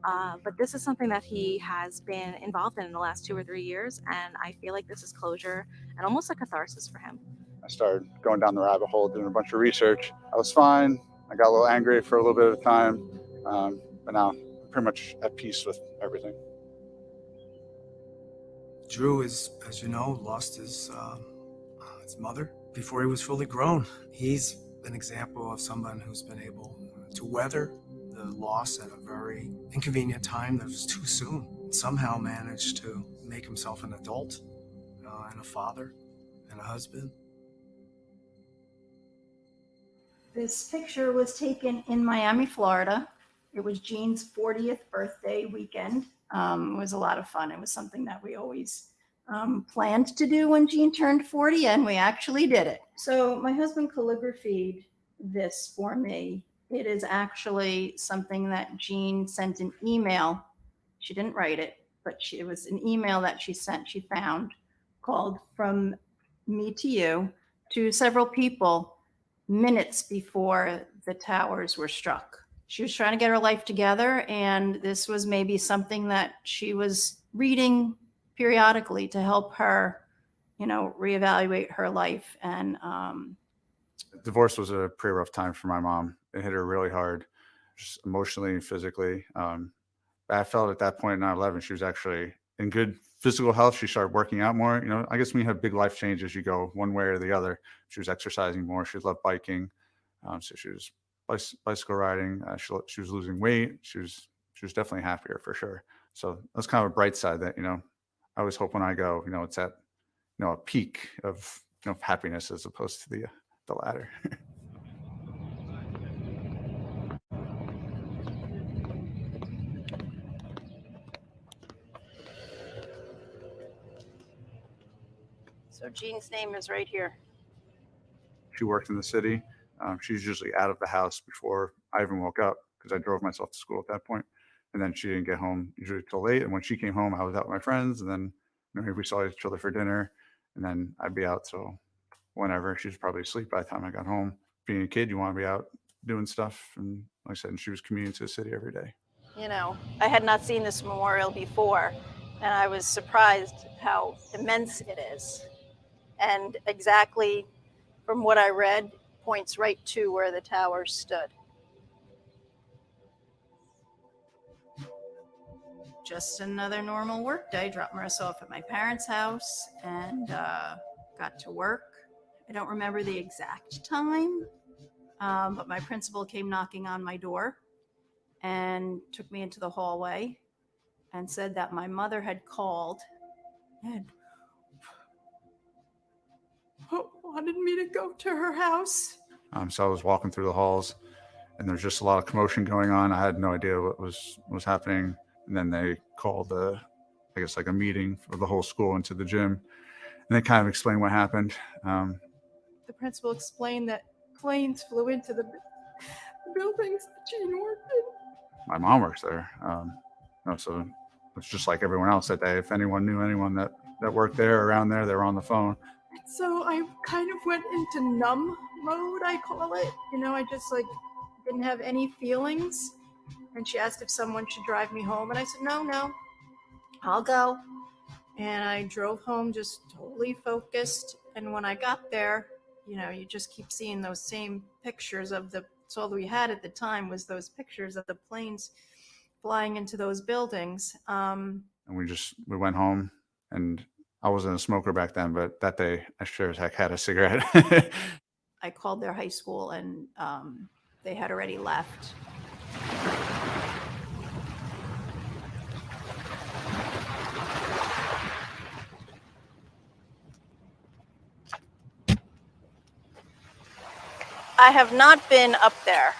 But this is something that he has been involved in the last 2 or 3 years, and I feel like this is closure and almost a catharsis for him. I started going down the rabbit hole, doing a bunch of research. I was fine. I got a little angry for a little bit of time, but now I'm pretty much at peace with everything. Drew is, as you know, lost his mother before he was fully grown. He's an example of someone who's been able to weather the loss at a very inconvenient time that was too soon. Somehow managed to make himself an adult and a father and a husband. This picture was taken in Miami, Florida. It was Jean's 40th birthday weekend. It was a lot of fun. It was something that we always planned to do when Jean turned 40, and we actually did it. So my husband calligraphied this for me. It is actually something that Jean sent an email. She didn't write it, but it was an email that she sent, she found, called From Me to You, to several people minutes before the towers were struck. She was trying to get her life together, and this was maybe something that she was reading periodically to help her, reevaluate her life. And divorce was a pretty rough time for my mom. It hit her really hard, just emotionally and physically. I felt at that point in 9/11, she was actually in good physical health. She started working out more. I guess when you have big life changes, you go one way or the other. She was exercising more. She loved biking. So she was bicycle riding. She was losing weight. She was definitely happier for sure. So that's kind of a bright side that, I always hope when I go, it's at, a peak of, happiness as opposed to the latter. So Jean's name is right here. She worked in the city. She was usually out of the house before I even woke up because I drove myself to school at that point. And then she didn't get home usually till late. And when she came home, I was out with my friends. And then maybe we saw each other for dinner. And then I'd be out till whenever. She was probably asleep by the time I got home. Being a kid, you want to be out doing stuff. And like I said, she was commuting to the city every day. You know, I had not seen this memorial before, and I was surprised how immense it is. And exactly from what I read, points right to where the tower stood. Just another normal work day. Dropped Marissa off at my parents' house and got to work. I don't remember the exact time, but my principal came knocking on my door and took me into the hallway and said that my mother had called and wanted me to go to her house. So I was walking through the halls, and there's just a lot of commotion going on. I had no idea what was happening. And then they called, I guess, like a meeting for the whole school into the gym, and they kind of explained what happened. The principal explained that planes flew into the buildings that Jean worked in. My mom works there, so it's just like everyone else that day. If anyone knew anyone that worked there, around there, they were on the phone. So I kind of went into numb mode, I call it. You know, I just like didn't have any feelings. And she asked if someone should drive me home. And I said, no, I'll go. And I drove home just totally focused. And when I got there, you know, you just keep seeing those same pictures of it's all we had at the time was those pictures of the planes flying into those buildings. And we went home, and I wasn't a smoker back then, but that day I sure as heck had a cigarette. I called their high school, and they had already left. I have not been up there.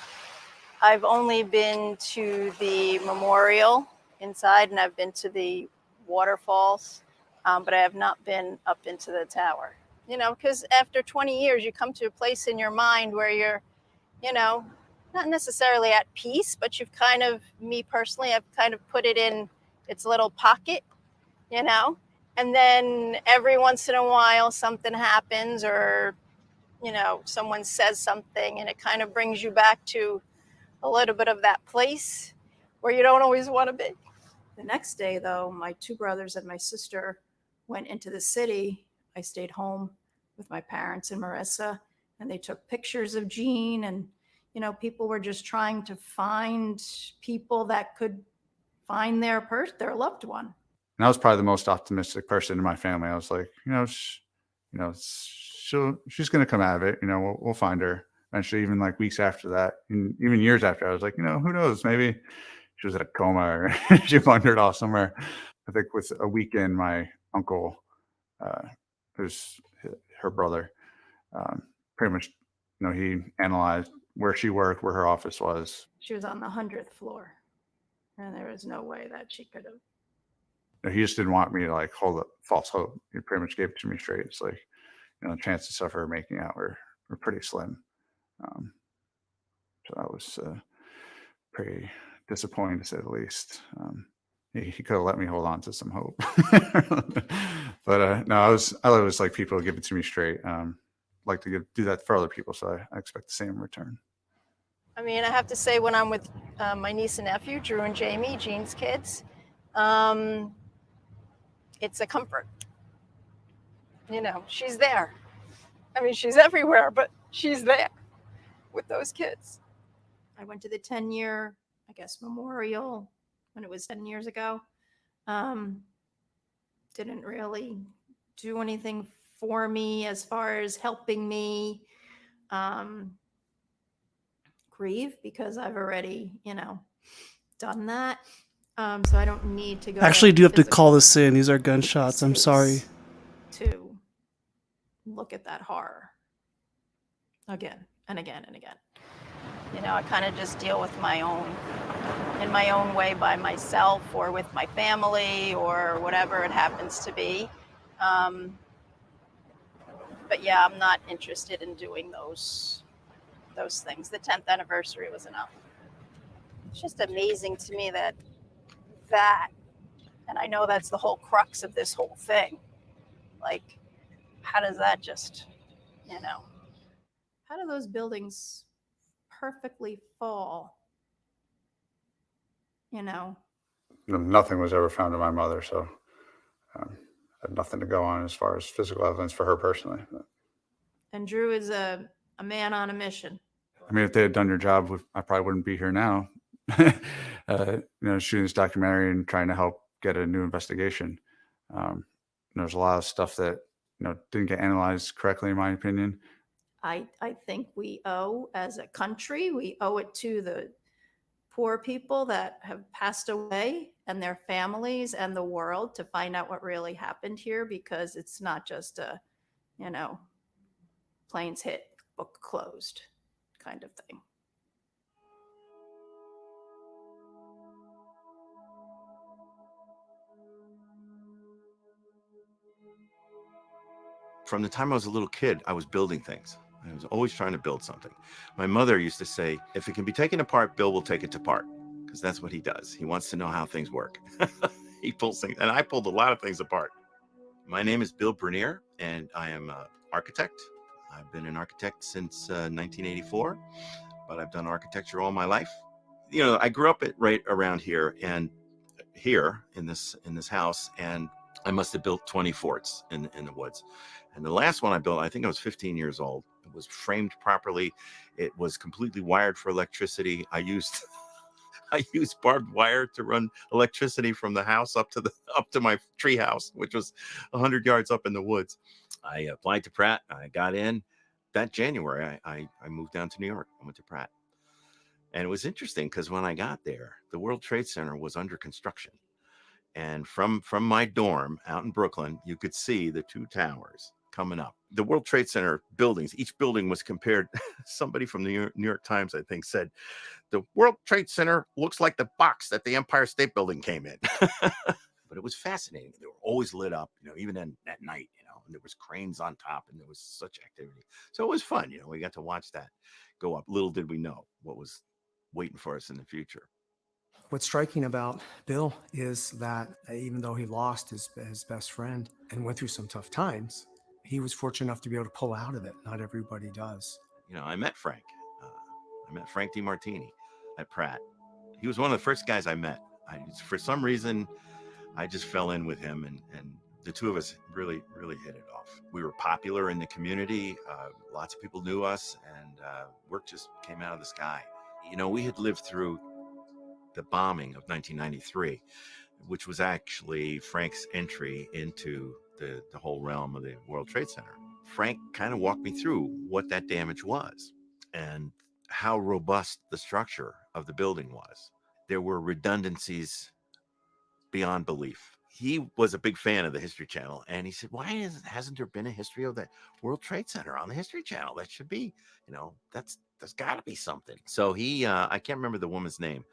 I've only been to the memorial inside, and I've been to the waterfalls, but I have not been up into the tower. You know, because after 20 years, you come to a place in your mind where you're, you know, not necessarily at peace, but you've kind of, me personally, I've kind of put it in its little pocket, you know, and then every once in a while something happens, or, you know, someone says something, and it kind of brings you back to a little bit of that place where you don't always want to be. The next day, though, my two brothers and my sister went into the city. I stayed home with my parents and Marissa, and they took pictures of Jean, and, you know, people were just trying to find people that could find their loved one. And I was probably the most optimistic person in my family. I was like, she's going to come out of it. You know, we'll find her. Eventually, even like weeks after that, and even years after, I was like, who knows? Maybe she was in a coma, or she wandered off somewhere. I think with a weekend, my uncle, who's her brother, pretty much, he analyzed where she worked, where her office was. She was on the 100th floor, and there was no way that she could have. He just didn't want me to like hold up false hope. He pretty much gave it to me straight. It's like, the chances of her making out were pretty slim. So that was pretty disappointing, to say the least. He could have let me hold on to some hope. But no, I always like people to give it to me straight. Like to do that for other people, so I expect the same in return. I mean, I have to say, when I'm with my niece and nephew, Drew and Jamie, Jean's kids, it's a comfort. You know, she's there. I mean, she's everywhere, but she's there with those kids. I went to the 10-year, I guess, memorial when it was 10 years ago. Didn't really do anything for me as far as helping me grieve, because I've already, done that. So I don't need to go. Actually, I do have to call this in. These are gunshots. I'm sorry. To look at that horror again and again and again. I kind of just deal with in my own way, by myself or with my family or whatever it happens to be. But yeah, I'm not interested in doing those those things. The 10th anniversary was enough. It's just amazing to me that, and I know that's the whole crux of this whole thing. Like, how does that just, how do those buildings perfectly fall? Nothing was ever found in my mother, so I had nothing to go on as far as physical evidence for her personally. And Drew is a man on a mission. I mean, if they had done your job, I probably wouldn't be here now. Shooting this documentary and trying to help get a new investigation. There's a lot of stuff that didn't get analyzed correctly, in my opinion. I think we owe, as a country, we owe it to the poor people that have passed away and their families and the world to find out what really happened here, because it's not just a, planes hit, book closed kind of thing. From the time I was a little kid, I was building things. I was always trying to build something. My mother used to say, if it can be taken apart, Bill will take it apart, because that's what he does. He wants to know how things work. He pulls things, and I pulled a lot of things apart. My name is Bill Bernier, and I am an architect. I've been an architect since 1984, but I've done architecture all my life. I grew up right around here, and here in this house, and I must have built 20 forts in the woods. And the last one I built, I think I was 15 years old. It was framed properly. It was completely wired for electricity. I used barbed wire to run electricity from the house up to my tree house, which was 100 yards up in the woods. I applied to Pratt. I got in that January. I moved down to New York. I went to Pratt. And it was interesting because when I got there, the World Trade Center was under construction. And from my dorm out in Brooklyn, you could see the two towers coming up. The World Trade Center buildings, each building was compared. Somebody from the New York Times, I think, said, the World Trade Center looks like the box that the Empire State Building came in. But it was fascinating. They were always lit up, even at night, and there was cranes on top and there was such activity. So it was fun. We got to watch that go up. Little did we know what was waiting for us in the future. What's striking about Bill is that even though he lost his best friend and went through some tough times, he was fortunate enough to be able to pull out of it. Not everybody does. I met Frank. I met Frank DiMartini at Pratt. He was one of the first guys I met. For some reason, I just fell in with him, and the two of us really, really hit it off. We were popular in the community. Lots of people knew us, and work just came out of the sky. We had lived through the bombing of 1993, which was actually Frank's entry into the whole realm of the World Trade Center. Frank kind of walked me through what that damage was and how robust the structure of the building was. There were redundancies beyond belief. He was a big fan of the History Channel, and he said, why hasn't there been a history of the World Trade Center on the History Channel? That should be, there's got to be something. So he, I can't remember the woman's name,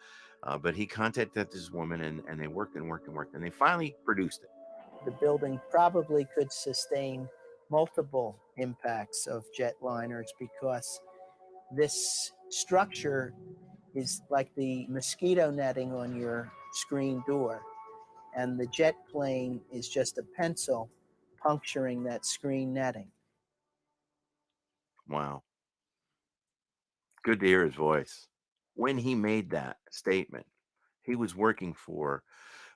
but he contacted this woman, and they worked, and they finally produced it. The building probably could sustain multiple impacts of jetliners because this structure is like the mosquito netting on your screen door, and the jet plane is just a pencil puncturing that screen netting. Wow. Good to hear his voice. When he made that statement, he was working for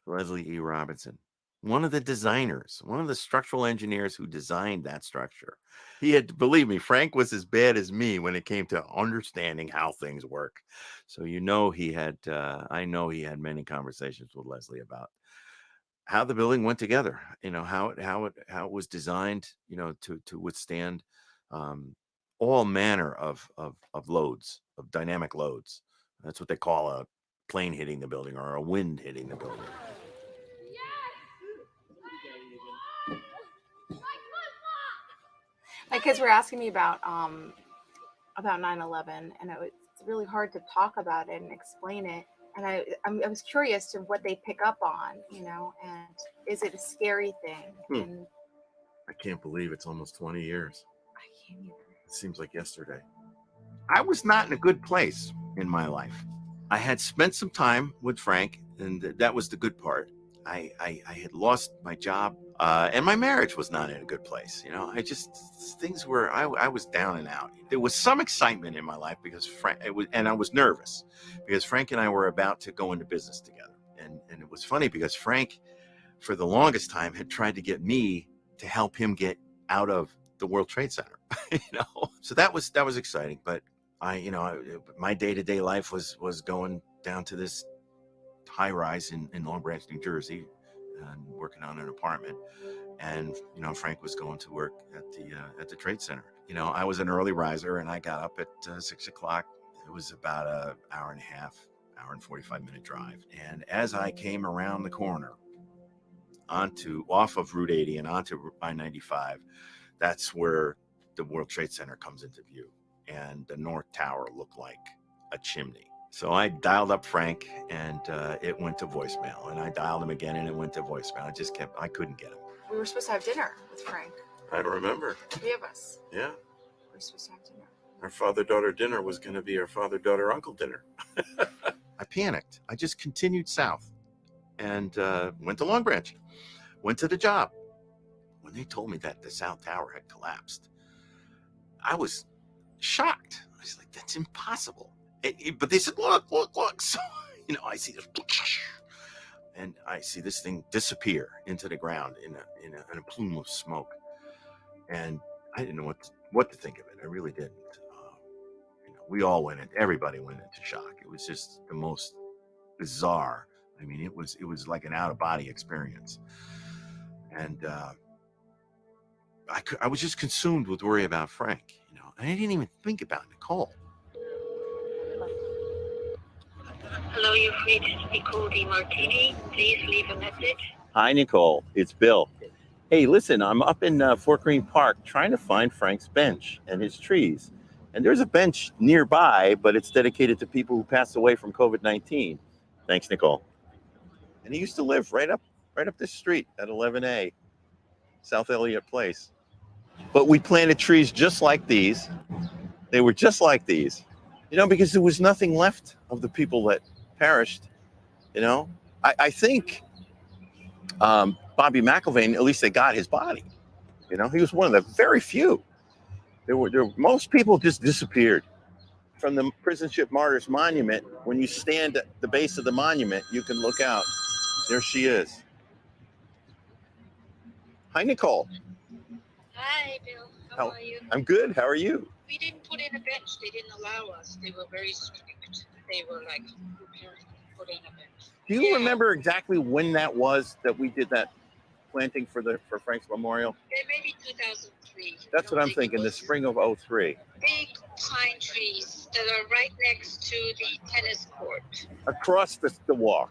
Leslie E. Robinson, one of the designers, one of the structural engineers who designed that structure. Believe me, Frank was as bad as me when it came to understanding how things work. So I know he had many conversations with Leslie about how the building went together, how it was designed, to withstand all manner of loads, of dynamic loads. That's what they call a plane hitting the building or a wind hitting the building. My kids were asking me about 9/11, and it's really hard to talk about it and explain it. And I was curious to what they pick up on, and is it a scary thing? And I can't believe it's almost 20 years. I can't either. It seems like yesterday. I was not in a good place in my life. I had spent some time with Frank, and that was the good part. I had lost my job, and my marriage was not in a good place. You know, things were, I was down and out. There was some excitement in my life because and I was nervous because Frank and I were about to go into business together. And it was funny because Frank, for the longest time, had tried to get me to help him get out of the World Trade Center. You know, so that was exciting. But my day-to-day life was going down to this high rise in Long Branch, New Jersey, and working on an apartment. And Frank was going to work at the Trade Center. I was an early riser, and I got up at 6 o'clock. It was about an hour and a half, hour and 45-minute drive. And as I came around the corner off of Route 80 and onto I-95, that's where the World Trade Center comes into view. And the North Tower looked like a chimney. So I dialed up Frank, and it went to voicemail. And I dialed him again, and it went to voicemail. I couldn't get him. We were supposed to have dinner with Frank. I remember. 3 of us. Yeah. We were supposed to have dinner. Our father-daughter dinner was going to be our father-daughter-uncle dinner. I panicked. I just continued south and went to Long Branch. Went to the job. When they told me that the South Tower had collapsed, I was shocked. I was like, that's impossible. But they said, look. So, I see this, and I see this thing disappear into the ground in a plume of smoke. And I didn't know what to think of it. I really didn't. Everybody went into shock. It was just the most bizarre. I mean, it was like an out-of-body experience. And I was just consumed with worry about Frank, and I didn't even think about Nicole. Hello, you've reached Nicole DiMartini. Please leave a message. Hi, Nicole. It's Bill. Hey, listen, I'm up in Fort Greene Park trying to find Frank's bench and his trees. And there's a bench nearby, but it's dedicated to people who passed away from COVID-19. Thanks, Nicole. And he used to live right up this street at 11A, South Elliott Place. But we planted trees just like these. They were just like these, because there was nothing left of the people that perished. I think Bobby McIlvaine, at least they got his body. He was one of the very few. Most people just disappeared. From the Prison Ship Martyrs Monument, when you stand at the base of the monument, you can look out. There she is. Hi, Nicole. Hi, Bill. How are you? I'm good. How are you? We didn't put in a bench. They didn't allow us. They were very strict. They were like, you can't put in a bench. Do you remember exactly when that was that we did that planting for Frank's memorial? Yeah, maybe 2003. That's what I'm thinking, the spring of 03. Big pine trees that are right next to the tennis court. Across the walk.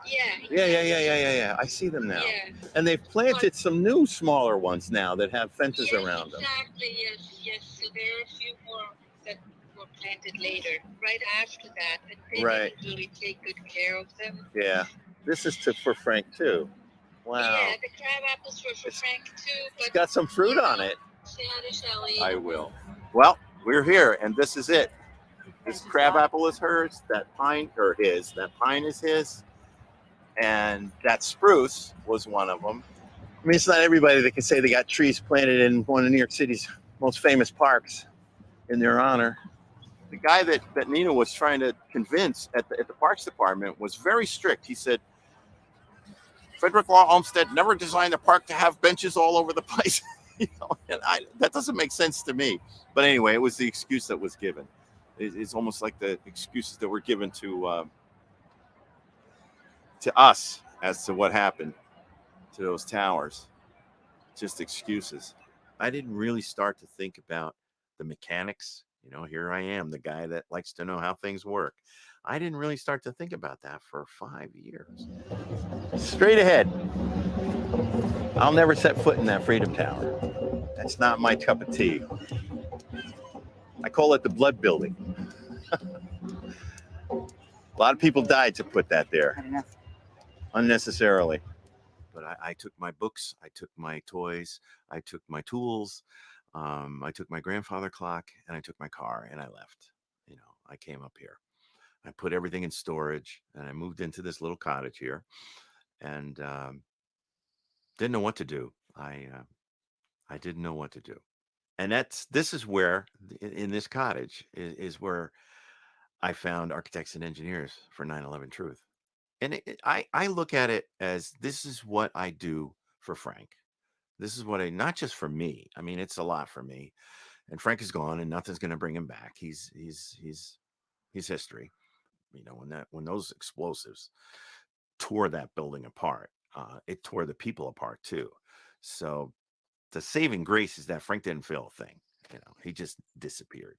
Yeah. Yeah. I see them now. Yeah. And they've planted some new smaller ones now that have fences around them. Exactly, yes. So there are a few more that were planted later, right after that. And they didn't really take good care of them. Yeah. This is for Frank too. Wow. Yeah, the crab apples were for Frank too. But it's got some fruit on it. Say hi to Shelly. I will. Well, we're here, and this is it. This crab apple is hers. That pine or his. That pine is his. And that spruce was one of them. I mean, it's not everybody that can say they got trees planted in one of New York City's most famous parks in their honor. The guy that Nina was trying to convince at the Parks Department was very strict. He said, Frederick Law Olmsted never designed a park to have benches all over the place. That doesn't make sense to me. But anyway, it was the excuse that was given. It's almost like the excuses that were given to us as to what happened to those towers. Just excuses. I didn't really start to think about the mechanics. Here I am, the guy that likes to know how things work. I didn't really start to think about that for 5 years. Straight ahead. I'll never set foot in that Freedom Tower. That's not my cup of tea. I call it the blood building. A lot of people died to put that there. Unnecessarily. But I took my books, I took my toys, I took my tools, I took my grandfather clock and I took my car and I left. I came up here. I put everything in storage and I moved into this little cottage here and didn't know what to do. I didn't know what to do. And this is where in this cottage is where I found architects and engineers for 9/11 Truth. And I look at it as this is what I do for Frank. This is what not just for me. I mean, it's a lot for me. And Frank is gone and nothing's going to bring him back. He's history. When those explosives tore that building apart, it tore the people apart too. So the saving grace is that Frank didn't feel a thing. He just disappeared.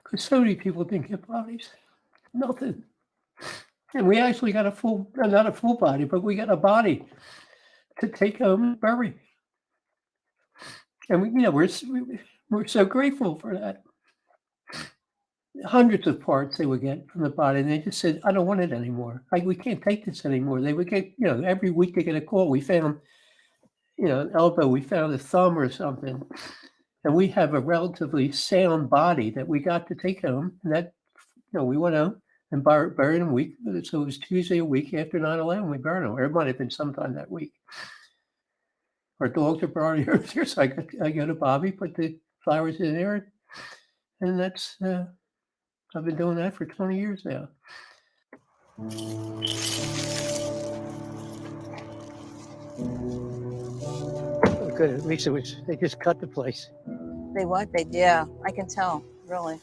Because so many people didn't get bodies. Nothing. And we actually got not a full body, but we got a body to take home and bury. And we're so grateful for that. Hundreds of parts they would get from the body, and they just said, "I don't want it anymore. We can't take this anymore." They would get, every week they get a call. We found, an elbow. We found a thumb or something, and we have a relatively sound body that we got to take home, and that, we went home and buried him so it was Tuesday a week after 9/11. We buried him, or it might have been sometime that week. Our dogs are already here, so I go to Bobby, put the flowers in there, and that's. I've been doing that for 20 years now. Oh, good. At least they just cut the place. They what? Yeah, I can tell, really.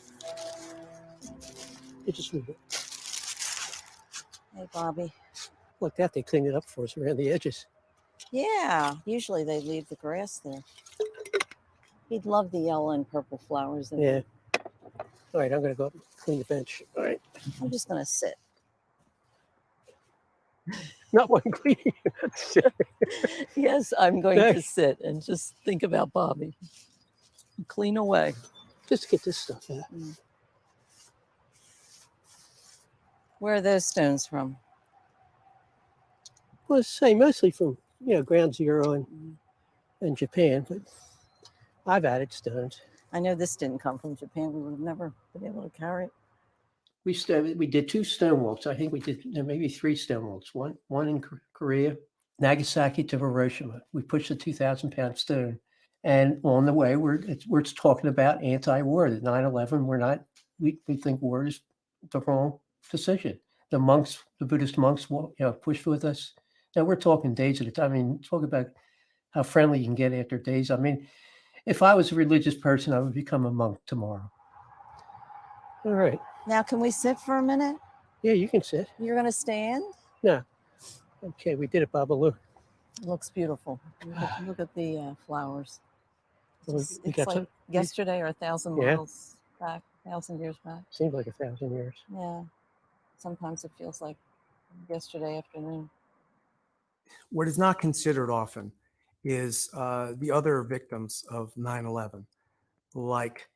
They just move it. Hey, Bobby. Like that, they cleaned it up for us around the edges. Yeah, usually they leave the grass there. He'd love the yellow and purple flowers. Yeah. All right, I'm going to go up and clean the bench. All right. I'm just going to sit. Not one cleaning. Yes, I'm going to sit and just think about Bobby. Clean away. Just get this stuff out. Where are those stones from? Well, it's the same, mostly from, Ground Zero and Japan, but I've added stones. I know this didn't come from Japan. We would have never been able to carry it. We did 2 stone walks. I think we did maybe 3 stone walks. One in Korea, Nagasaki to Hiroshima. We pushed a 2,000-pound stone, and on the way we're talking about anti-war. The 9/11. We think war is the wrong decision. The Buddhist monks, pushed with us. Now we're talking days at a time. I mean, talk about how friendly you can get after days. I mean, if I was a religious person, I would become a monk tomorrow. All right. Now, can we sit for a minute? Yeah, you can sit. You're going to stand? No. Okay, we did it, Babalu. It looks beautiful. Look at the flowers. It's We like got some- yesterday or 1,000 Yeah. miles back, 1,000 years back. Seems like 1,000 years. Yeah. Sometimes it feels like yesterday afternoon. What is not considered often is the other victims of 9/11, like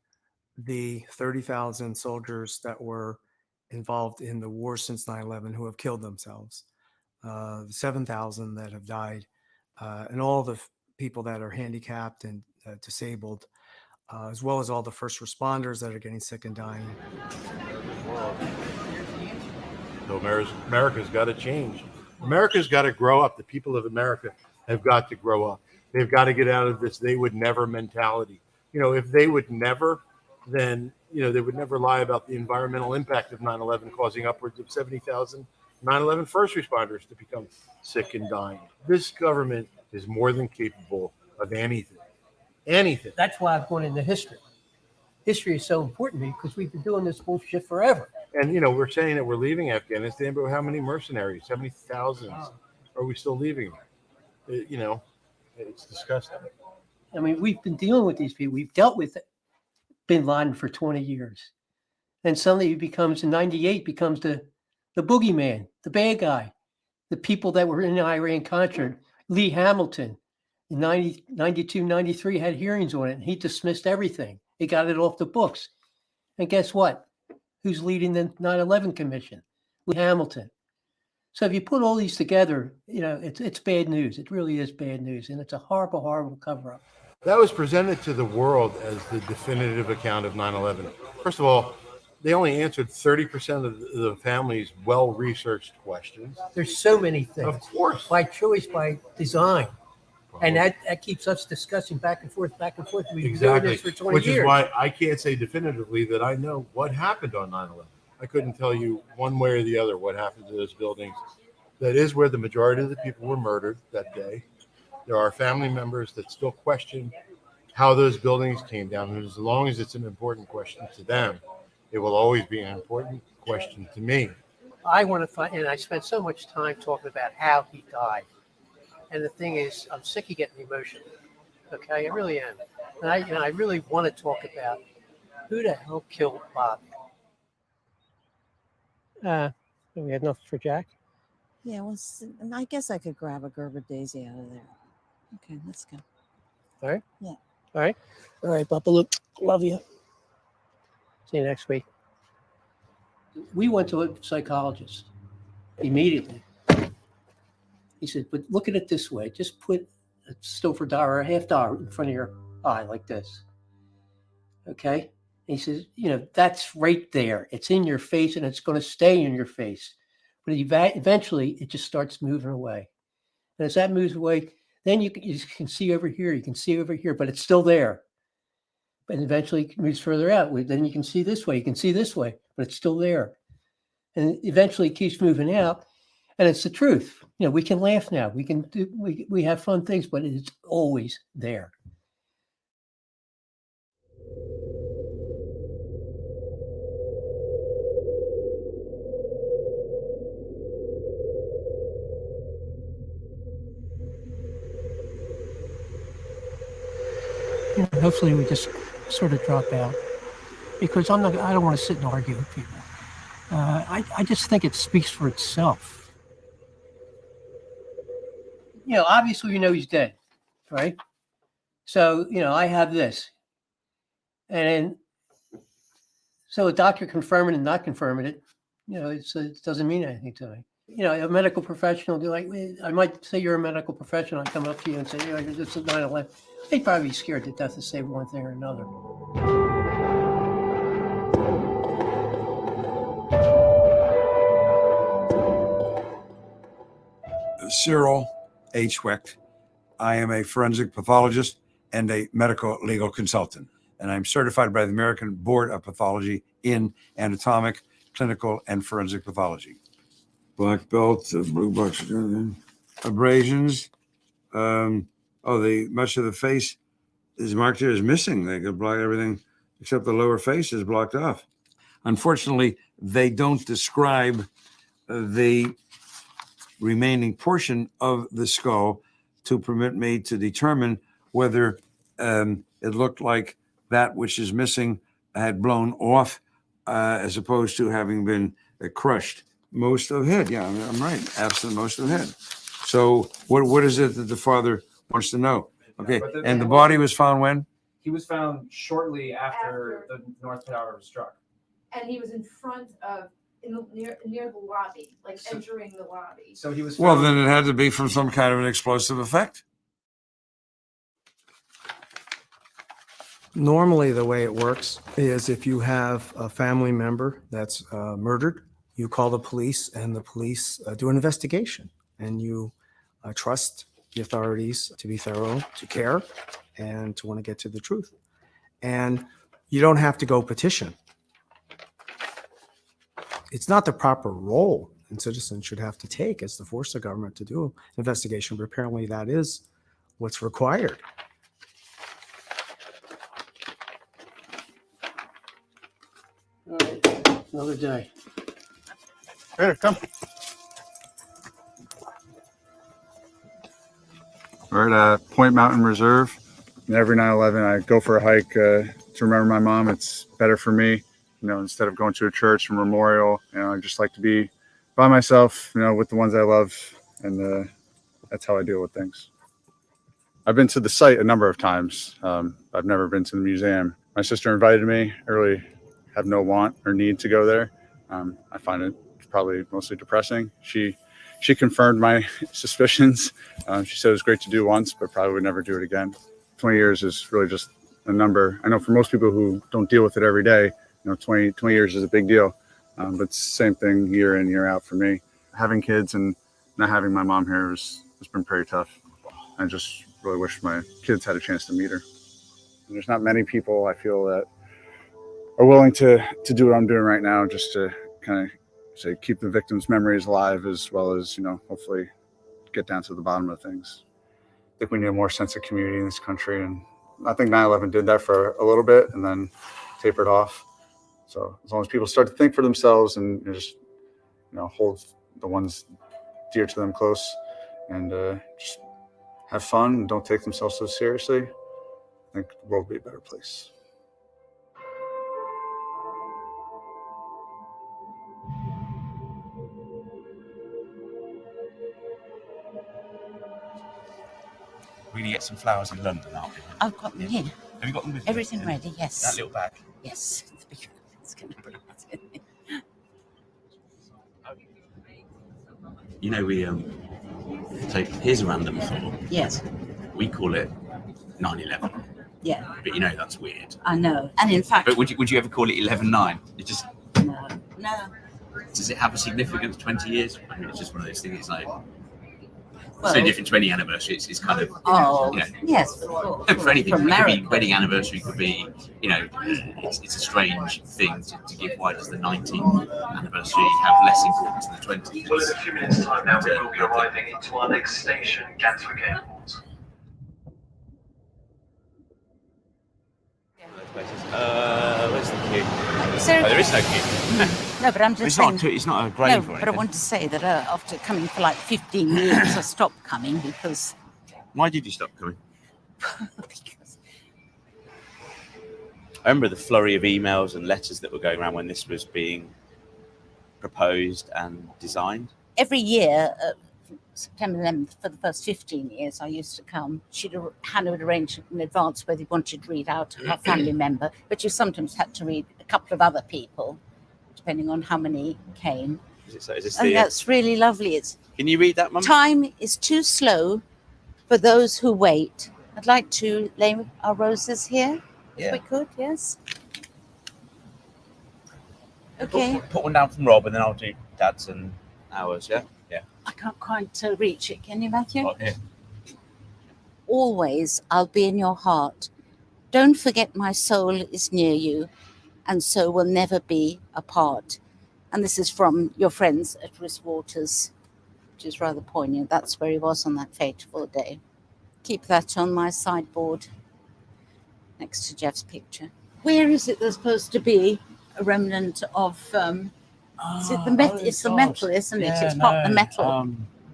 the 30,000 soldiers that were involved in the war since 9/11 who have killed themselves, the 7,000 that have died, and all the people that are handicapped and disabled, as well as all the first responders that are getting sick and dying. So America's got to change. America's got to grow up. The people of America have got to grow up. They've got to get out of this "they would never" mentality. If they would never, then they would never lie about the environmental impact of 9/11, causing upwards of 70,000 9/11 first responders to become sick and dying. This government is more than capable of anything. Anything. That's why I've gone into history. History is so important to me because we've been doing this bullshit forever. And we're saying that we're leaving Afghanistan, but how many mercenaries? 70,000 are we still leaving? It's disgusting. I mean, we've been dealing with these people. We've dealt with Bin Laden for 20 years. And suddenly he becomes, in 98, becomes the boogeyman, the bad guy. The people that were in Iran-Contra, Lee Hamilton, in 92, 93 had hearings on it, and he dismissed everything. He got it off the books. And guess what? Who's leading the 9/11 Commission? Lee Hamilton. So if you put all these together, it's bad news. It really is bad news. And it's a horrible, horrible cover-up. That was presented to the world as the definitive account of 9/11. First of all, they only answered 30% of the family's well-researched questions. There's so many things. Of course. By choice, by design. And that keeps us discussing back and forth. We've been doing this for 20 Which years. is why I can't say definitively that I know what happened on 9/11. I couldn't tell you one way or the other what happened to those buildings. That is where the majority of the people were murdered that day. There are family members that still question how those buildings came down. And as long as it's an important question to them, it will always be an important question to me. I want to find, and I spent so much time talking about how he died. And the thing is, I'm sick of getting emotional. Okay, I really am. And I really want to talk about who the hell killed Bobby. We had nothing for Jack. Yeah, well, I guess I could grab a Gerber Daisy out of there. Okay, let's go. All right? Yeah. All right, Papa Luke. Love you. See you next week. We went to a psychologist immediately. He said, but look at it this way. Just put a silver dollar or a $50 in front of your eye like this. Okay? And he says, that's right there. It's in your face and it's going to stay in your face. But eventually it just starts moving away. And as that moves away, then you can see over here, you can see over here, but it's still there. But eventually it moves further out. Then you can see this way, you can see this way, but it's still there. And eventually it keeps moving out. And it's the truth. We can laugh now. We can do, we have fun things, but it's always there. Hopefully we just sort of drop out because I don't want to sit and argue with people. I just think it speaks for itself. Obviously he's dead, right? So, I have this. And so a doctor confirming and not confirming it, it doesn't mean anything to me. A medical professional, I might say you're a medical professional, I come up to you and say, this is 9/11. They'd probably be scared to death to say one thing or another. Cyril H. Wecht. I am a forensic pathologist and a medical legal consultant, and I'm certified by the American Board of Pathology in anatomic, clinical, and forensic pathology. Black belt, blue box, abrasions. Much of the face is marked here as missing. They could block everything except the lower face is blocked off. Unfortunately, they don't describe the remaining portion of the skull to permit me to determine whether it looked like that which is missing had blown off as opposed to having been crushed. Most of head, yeah, I'm right, absent most of head. So what is it that the father wants to know? Okay, and the body was found when? He was found shortly after the North Tower was struck. And he was in front of, near the lobby, entering the lobby. So he was Well, then it had to be from some kind of an explosive effect. Normally, the way it works is if you have a family member that's murdered, you call the police and the police do an investigation, and you trust the authorities to be thorough, to care, and to want to get to the truth. And you don't have to go petition. It's not the proper role and citizens should have to take as to force the government to do an investigation, but apparently that is what's required. All right, another day. Here, come. We're at Point Mountain Reserve. And every 9/11, I go for a hike to remember my mom. It's better for me, instead of going to a church or memorial. I just like to be by myself, with the ones I love, and that's how I deal with things. I've been to the site a number of times. I've never been to the museum. My sister invited me. I really have no want or need to go there. I find it probably mostly depressing. She confirmed my suspicions. She said it was great to do once, but probably would never do it again. 20 years is really just a number. I know for most people who don't deal with it every day, 20 years is a big deal. But same thing year in, year out for me. Having kids and not having my mom here has been pretty tough. I just really wish my kids had a chance to meet her. And there's not many people I feel that are willing to do what I'm doing right now, just to kind of say keep the victims' memories alive, as well as hopefully get down to the bottom of things. I think we need a more sense of community in this country, and I think 9/11 did that for a little bit and then tapered off. So as long as people start to think for themselves and just hold the ones dear to them close, and just have fun and don't take themselves so seriously, I think the world will be a better place. We're gonna get some flowers in London, aren't we? I've got them here. Have you got them with you? Everything ready, yes. That little bag? Yes. It's going to bring it. We so here's a random thought. Yes. We call it 9/11. Yeah. But that's weird. I know. And in fact... But would you ever call it 11/9? It just... No. Does it have a significance 20 years? I mean, it's just one of those things. It's like... Well, it's no different to any anniversary. It's kind of... Yes. For anything. It could be wedding anniversary, could be... it's a strange thing to give. Why does the 19th anniversary have less importance than the 20th? Well, in a few minutes' time now, we will be arriving into our next station, Gatwick Airport. Where's the queue? There is no queue. No, but I'm just saying... It's not a grave No, or but I anything. want to say that after coming for like 15 years, I stopped coming because... Why did you stop coming? I remember the flurry of emails and letters that were going around when this was being proposed and designed. Every year, September 11th, for the first 15 years, I used to come. Hannah would arrange in advance whether you wanted to read out to a family member, but you sometimes had to read a couple of other people, depending on how many came. Is this And that's really lovely. Can you read that, Mum? Time is too slow for those who wait. I'd like to lay our roses here, if we could, yes. Okay. Put one down from Rob, and then I'll do Dad's and ours. Yeah. I can't quite reach it. Can you, Matthew? Right here. Always I'll be in your heart. Don't forget my soul is near you, and so we'll never be apart. And this is from your friends at Rhys Waters, which is rather poignant. That's where he was on that fateful day. Keep that on my sideboard next to Jeff's picture. Where is it there's supposed to be a remnant of... is it the metal? It's the metal, isn't it? It's not the metal.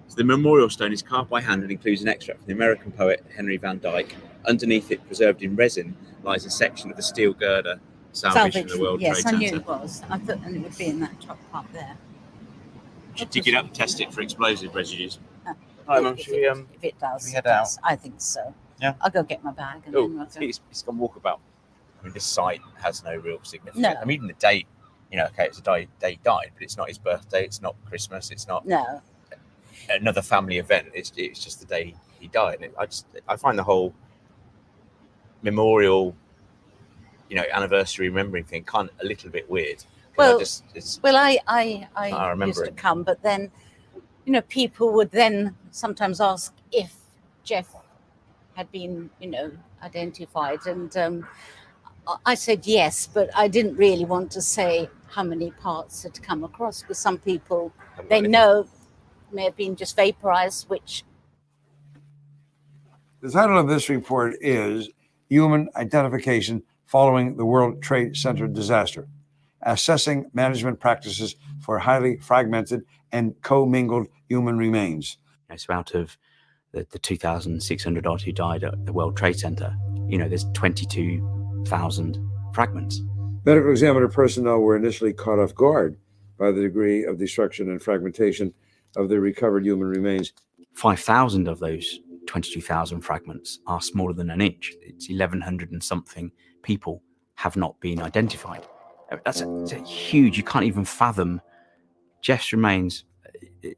So the memorial stone is carved by hand and includes an extract from the American poet Henry Van Dyke. Underneath it, preserved in resin, lies a section of the steel girder salvaged from the World Yes, Trade I knew Center. it was. I thought and it would be in that top part there. You should dig it up and test it for explosive residues. If it does, we head out? I think so. Yeah. I'll go get my bag. And Oh, then I think it's gone walkabout. I mean, this site has no real significance. No. I mean, even the date, okay, it's a day he died, but it's not his birthday, it's not Christmas, it's not another family event. It's just the day he died. I find the whole memorial, anniversary remembering thing kind of a little bit weird. Well, I I remember used to it. come, but then, people would then sometimes ask if Jeff had been, identified. And I said yes, but I didn't really want to say how many parts had come across, because some people, they know, may have been just vaporized, which... The title of this report is Human Identification Following the World Trade Center Disaster, Assessing Management Practices for Highly Fragmented and Co-mingled Human Remains. So out of the 2,600 odd who died at the World Trade Center, there's 22,000 fragments. Medical examiner personnel were initially caught off guard by the degree of destruction and fragmentation of the recovered human remains. 5,000 of those 22,000 fragments are smaller than an inch. It's 1,100 and something people have not been identified. That's a huge, you can't even fathom. Jeff's remains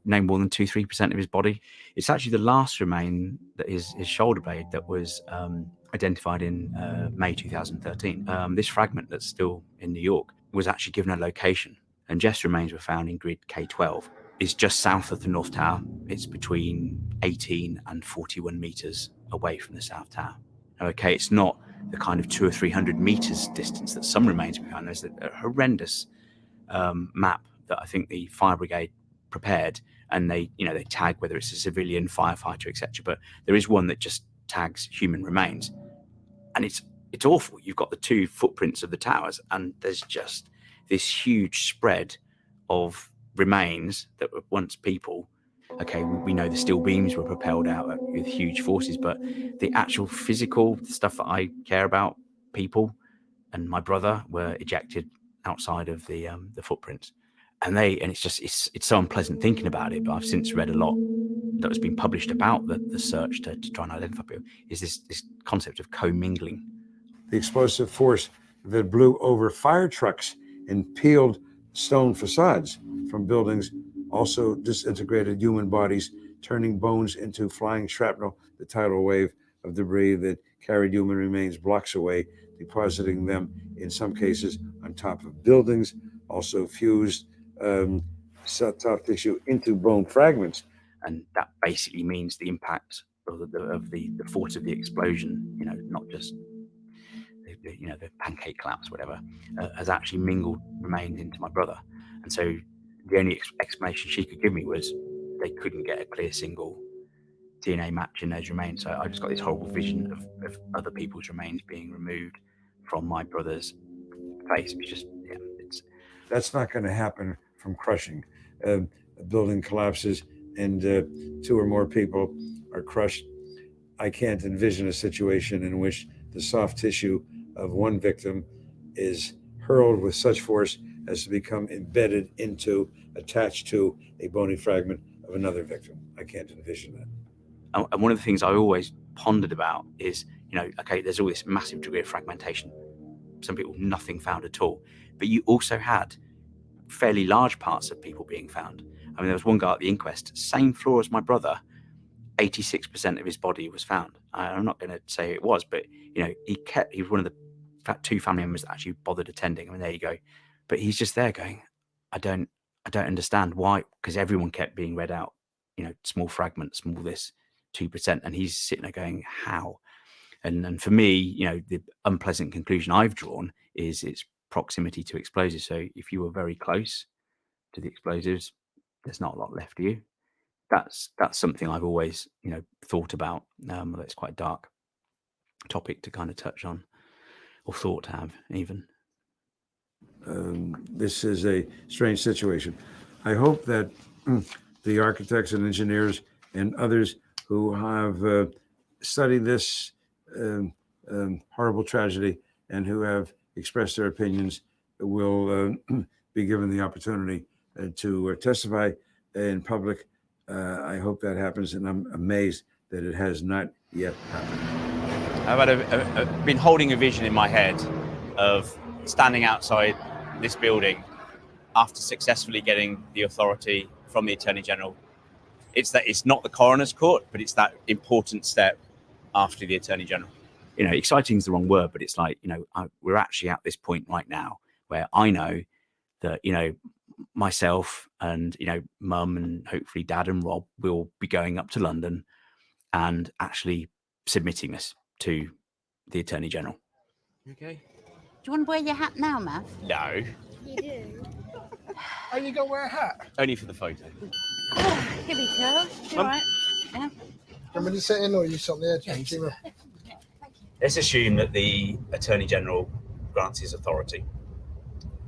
no more than 2-3% of his body. It's actually the last remain that is his shoulder blade that was identified in May 2013. This fragment that's still in New York was actually given a location, and Jeff's remains were found in grid K12. It's just south of the North Tower. It's between 18 and 41 meters away from the South Tower. Okay, it's not the kind of 200 or 300 meters distance that some remains were found. There's a horrendous map that I think the fire brigade prepared, and they tag whether it's a civilian, firefighter, etc. But there is one that just tags human remains, and it's awful. You've got the two footprints of the towers, and there's just this huge spread of remains that were once people. Okay, we know the steel beams were propelled out with huge forces, but the actual physical stuff that I care about, people and my brother, were ejected outside of the footprints, and it's so unpleasant thinking about it. But I've since read a lot that has been published about the search to try and identify people. Is this concept of commingling? The explosive force that blew over fire trucks and peeled stone facades from buildings also disintegrated human bodies, turning bones into flying shrapnel, the tidal wave of debris that carried human remains blocks away, depositing them in some cases on top of buildings, also fused soft tissue into bone fragments. And that basically means the impact of the force of the explosion, not just the pancake collapse, whatever, has actually mingled remains into my brother. And so the only explanation she could give me was they couldn't get a clear single DNA match in those remains. So I just got this horrible vision of other people's remains being removed from my brother's face. It's just, That's not going to happen from crushing. A building collapses and 2 or more people are crushed. I can't envision a situation in which the soft tissue of one victim is hurled with such force as to become embedded into, attached to a bony fragment of another victim. I can't envision that. And one of the things I always pondered about is, okay, there's all this massive degree of fragmentation. Some people, nothing found at all. But you also had fairly large parts of people being found. I mean, there was one guy at the inquest, same floor as my brother, 86% of his body was found. I'm not going to say it was, but, he was one of the 2 family members that actually bothered attending. I mean, there you go. But he's just there going, I don't understand why, because everyone kept being read out, small fragments, small this, 2%. And he's sitting there going, how? And for me, the unpleasant conclusion I've drawn is its proximity to explosives. So if you were very close to the explosives, there's not a lot left of you. That's something I've always, thought about. Although it's quite a dark topic to kind of touch on, or thought to have even. This is a strange situation. I hope that the architects and engineers and others who have studied this horrible tragedy and who have expressed their opinions will be given the opportunity to testify in public. I hope that happens, and I'm amazed that it has not yet happened. I've been holding a vision in my head of standing outside this building after successfully getting the authority from the Attorney General. It's not the coroner's court, but it's that important step after the Attorney General. Exciting is the wrong word, but it's like, we're actually at this point right now where I know that, myself and, mum and hopefully dad and Rob will be going up to London and actually submitting this to the Attorney General. Okay. Do you want to wear your hat now, Matt? No, You do. Are you gonna wear a hat? only for the photo. Here we go. You all right? Yeah. I'm gonna sit in or you sit on the edge? Jima? Let's assume that the Attorney General grants his authority.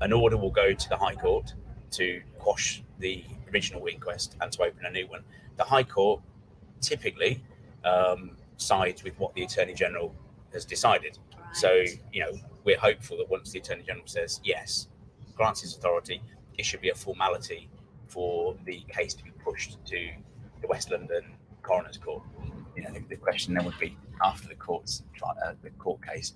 An order will go to the High Court to quash the original inquest and to open a new one. The High Court typically sides with what the Attorney General has decided. So, we're hopeful that once the Attorney General says yes, grants his authority, it should be a formality for the case to be pushed to the West London Coroner's Court. The question then would be, after the court case,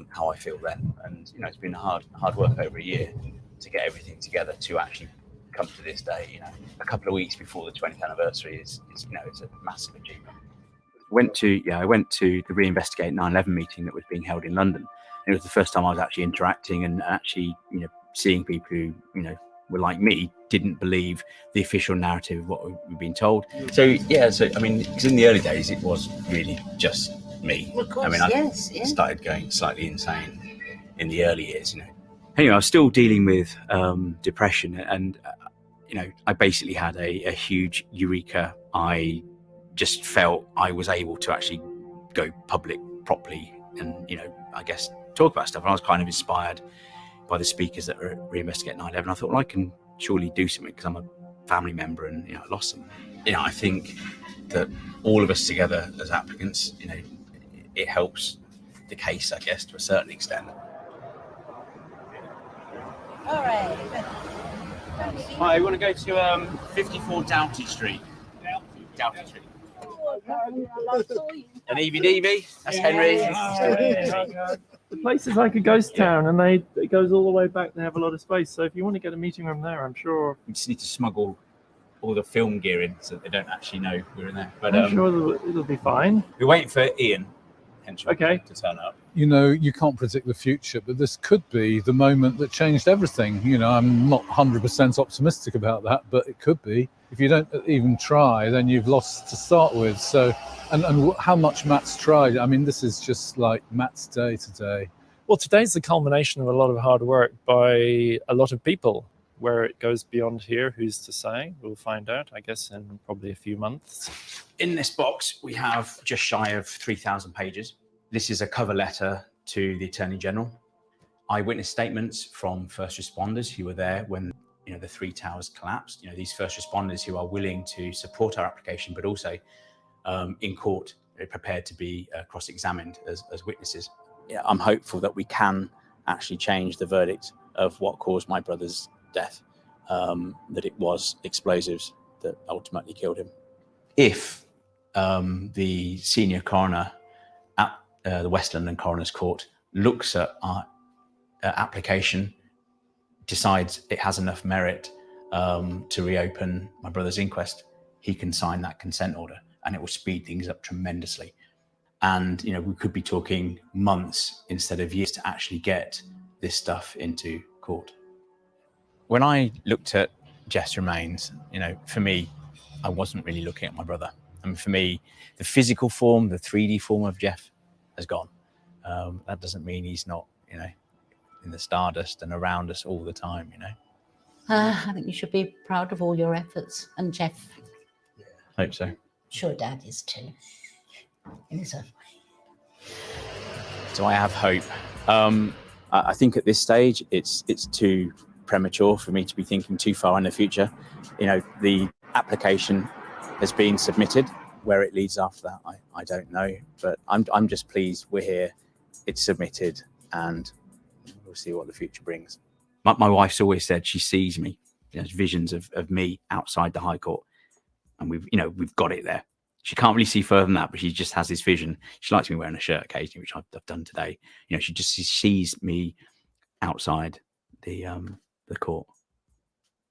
how I feel then. And it's been hard work over a year to get everything together to actually come to this day. A couple of weeks before the 20th anniversary is it's a massive achievement. went to the Reinvestigate 9/11 meeting that was being held in London. And it was the first time I was actually interacting and actually, seeing people who, were like me, didn't believe the official narrative of what we've been told. So I mean, because in the early days it was really just me. Of course, I mean, I started going slightly insane in the early years. Anyway, I was still dealing with depression, and I basically had a huge eureka. I just felt I was able to actually go public properly and, I guess talk about stuff. And I was kind of inspired by the speakers that were at Reinvestigate 9/11. I thought, well, I can surely do something because I'm a family member and, I lost them. I think that all of us together as applicants, it helps the case, I guess, to a certain extent. All right. Hi, we want to go to 54 Doughty Street. Doughty Street. An EVDB? That's Henry. The place is like a ghost town, and it goes all the way back. They have a lot of space, so if you want to get a meeting room there, I'm sure. We just need to smuggle all the film gear in so that they don't actually know we're in there. But I'm sure it'll be fine. We're waiting for Ian Henschel to turn up. You can't predict the future, but this could be the moment that changed everything. I'm not 100% optimistic about that, but it could be. If you don't even try, then you've lost to start with. So, and how much Matt's tried. I mean, this is just like Matt's day today. Well, today's the culmination of a lot of hard work by a lot of people. Where it goes beyond here, who's to say? We'll find out, I guess, in probably a few months. In this box, we have just shy of 3,000 pages. This is a cover letter to the Attorney General. Eyewitness statements from first responders who were there when the three towers collapsed. These first responders who are willing to support our application, but also in court prepared to be cross-examined as witnesses. I'm hopeful that we can actually change the verdict of what caused my brother's death, that it was explosives that ultimately killed him. If the senior coroner at the West London Coroner's Court looks at our application, decides it has enough merit to reopen my brother's inquest, he can sign that consent order and it will speed things up tremendously. And, we could be talking months instead of years to actually get this stuff into court. When I looked at Jeff's remains, for me, I wasn't really looking at my brother. I mean, for me, the physical form, the 3D form of Jeff has gone. That doesn't mean he's not, in the stardust and around us all the time, I think you should be proud of all your efforts. And Jeff, Hope so. sure Dad is too, in his own way. So I have hope. I think at this stage, it's too premature for me to be thinking too far in the future. The application has been submitted. Where it leads after that, I don't know. But I'm just pleased we're here. It's submitted, and we'll see what the future brings. My wife's always said she sees me, visions of me outside the High Court, and we've got it there. She can't really see further than that, but she just has this vision. She likes me wearing a shirt occasionally, which I've done today. She just sees me outside the court.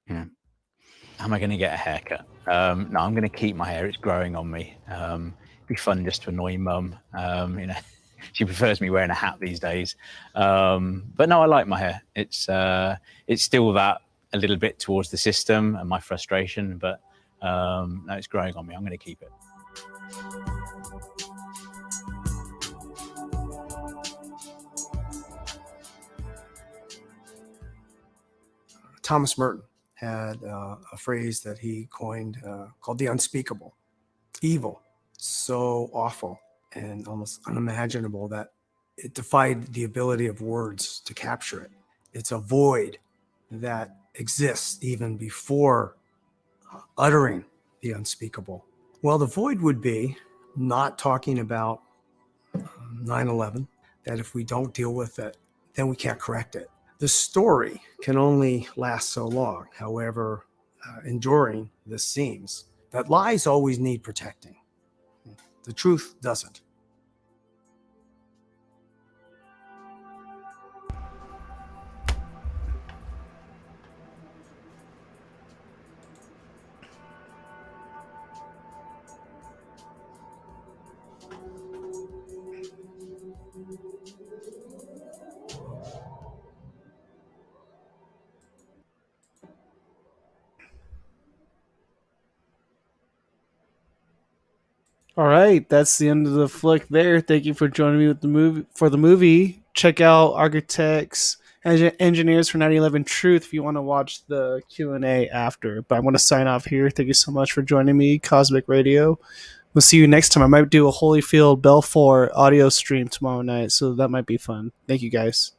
Am I going to get a haircut? No, I'm going to keep my hair. It's growing on me. It'd be fun just to annoy Mum. She prefers me wearing a hat these days. But no, I like my hair. It's still that a little bit towards the system and my frustration, but no, it's growing on me. I'm going to keep it. Thomas Merton had a phrase that he coined called the unspeakable. Evil, so awful and almost unimaginable that it defied the ability of words to capture it. It's a void that exists even before uttering the unspeakable. Well, the void would be not talking about 9/11, that if we don't deal with it, then we can't correct it. The story can only last so long, however enduring this seems. That lies always need protecting. The truth doesn't. All right, that's the end of the flick there. Thank you for joining me with the movie. Check out Architects Engineers for 9/11 Truth if you want to watch the Q&A after. But I'm going to sign off here. Thank you so much for joining me, Cosmic Radio. We'll see you next time. I might do a Holyfield Belfour audio stream tomorrow night, so that might be fun. Thank you, guys.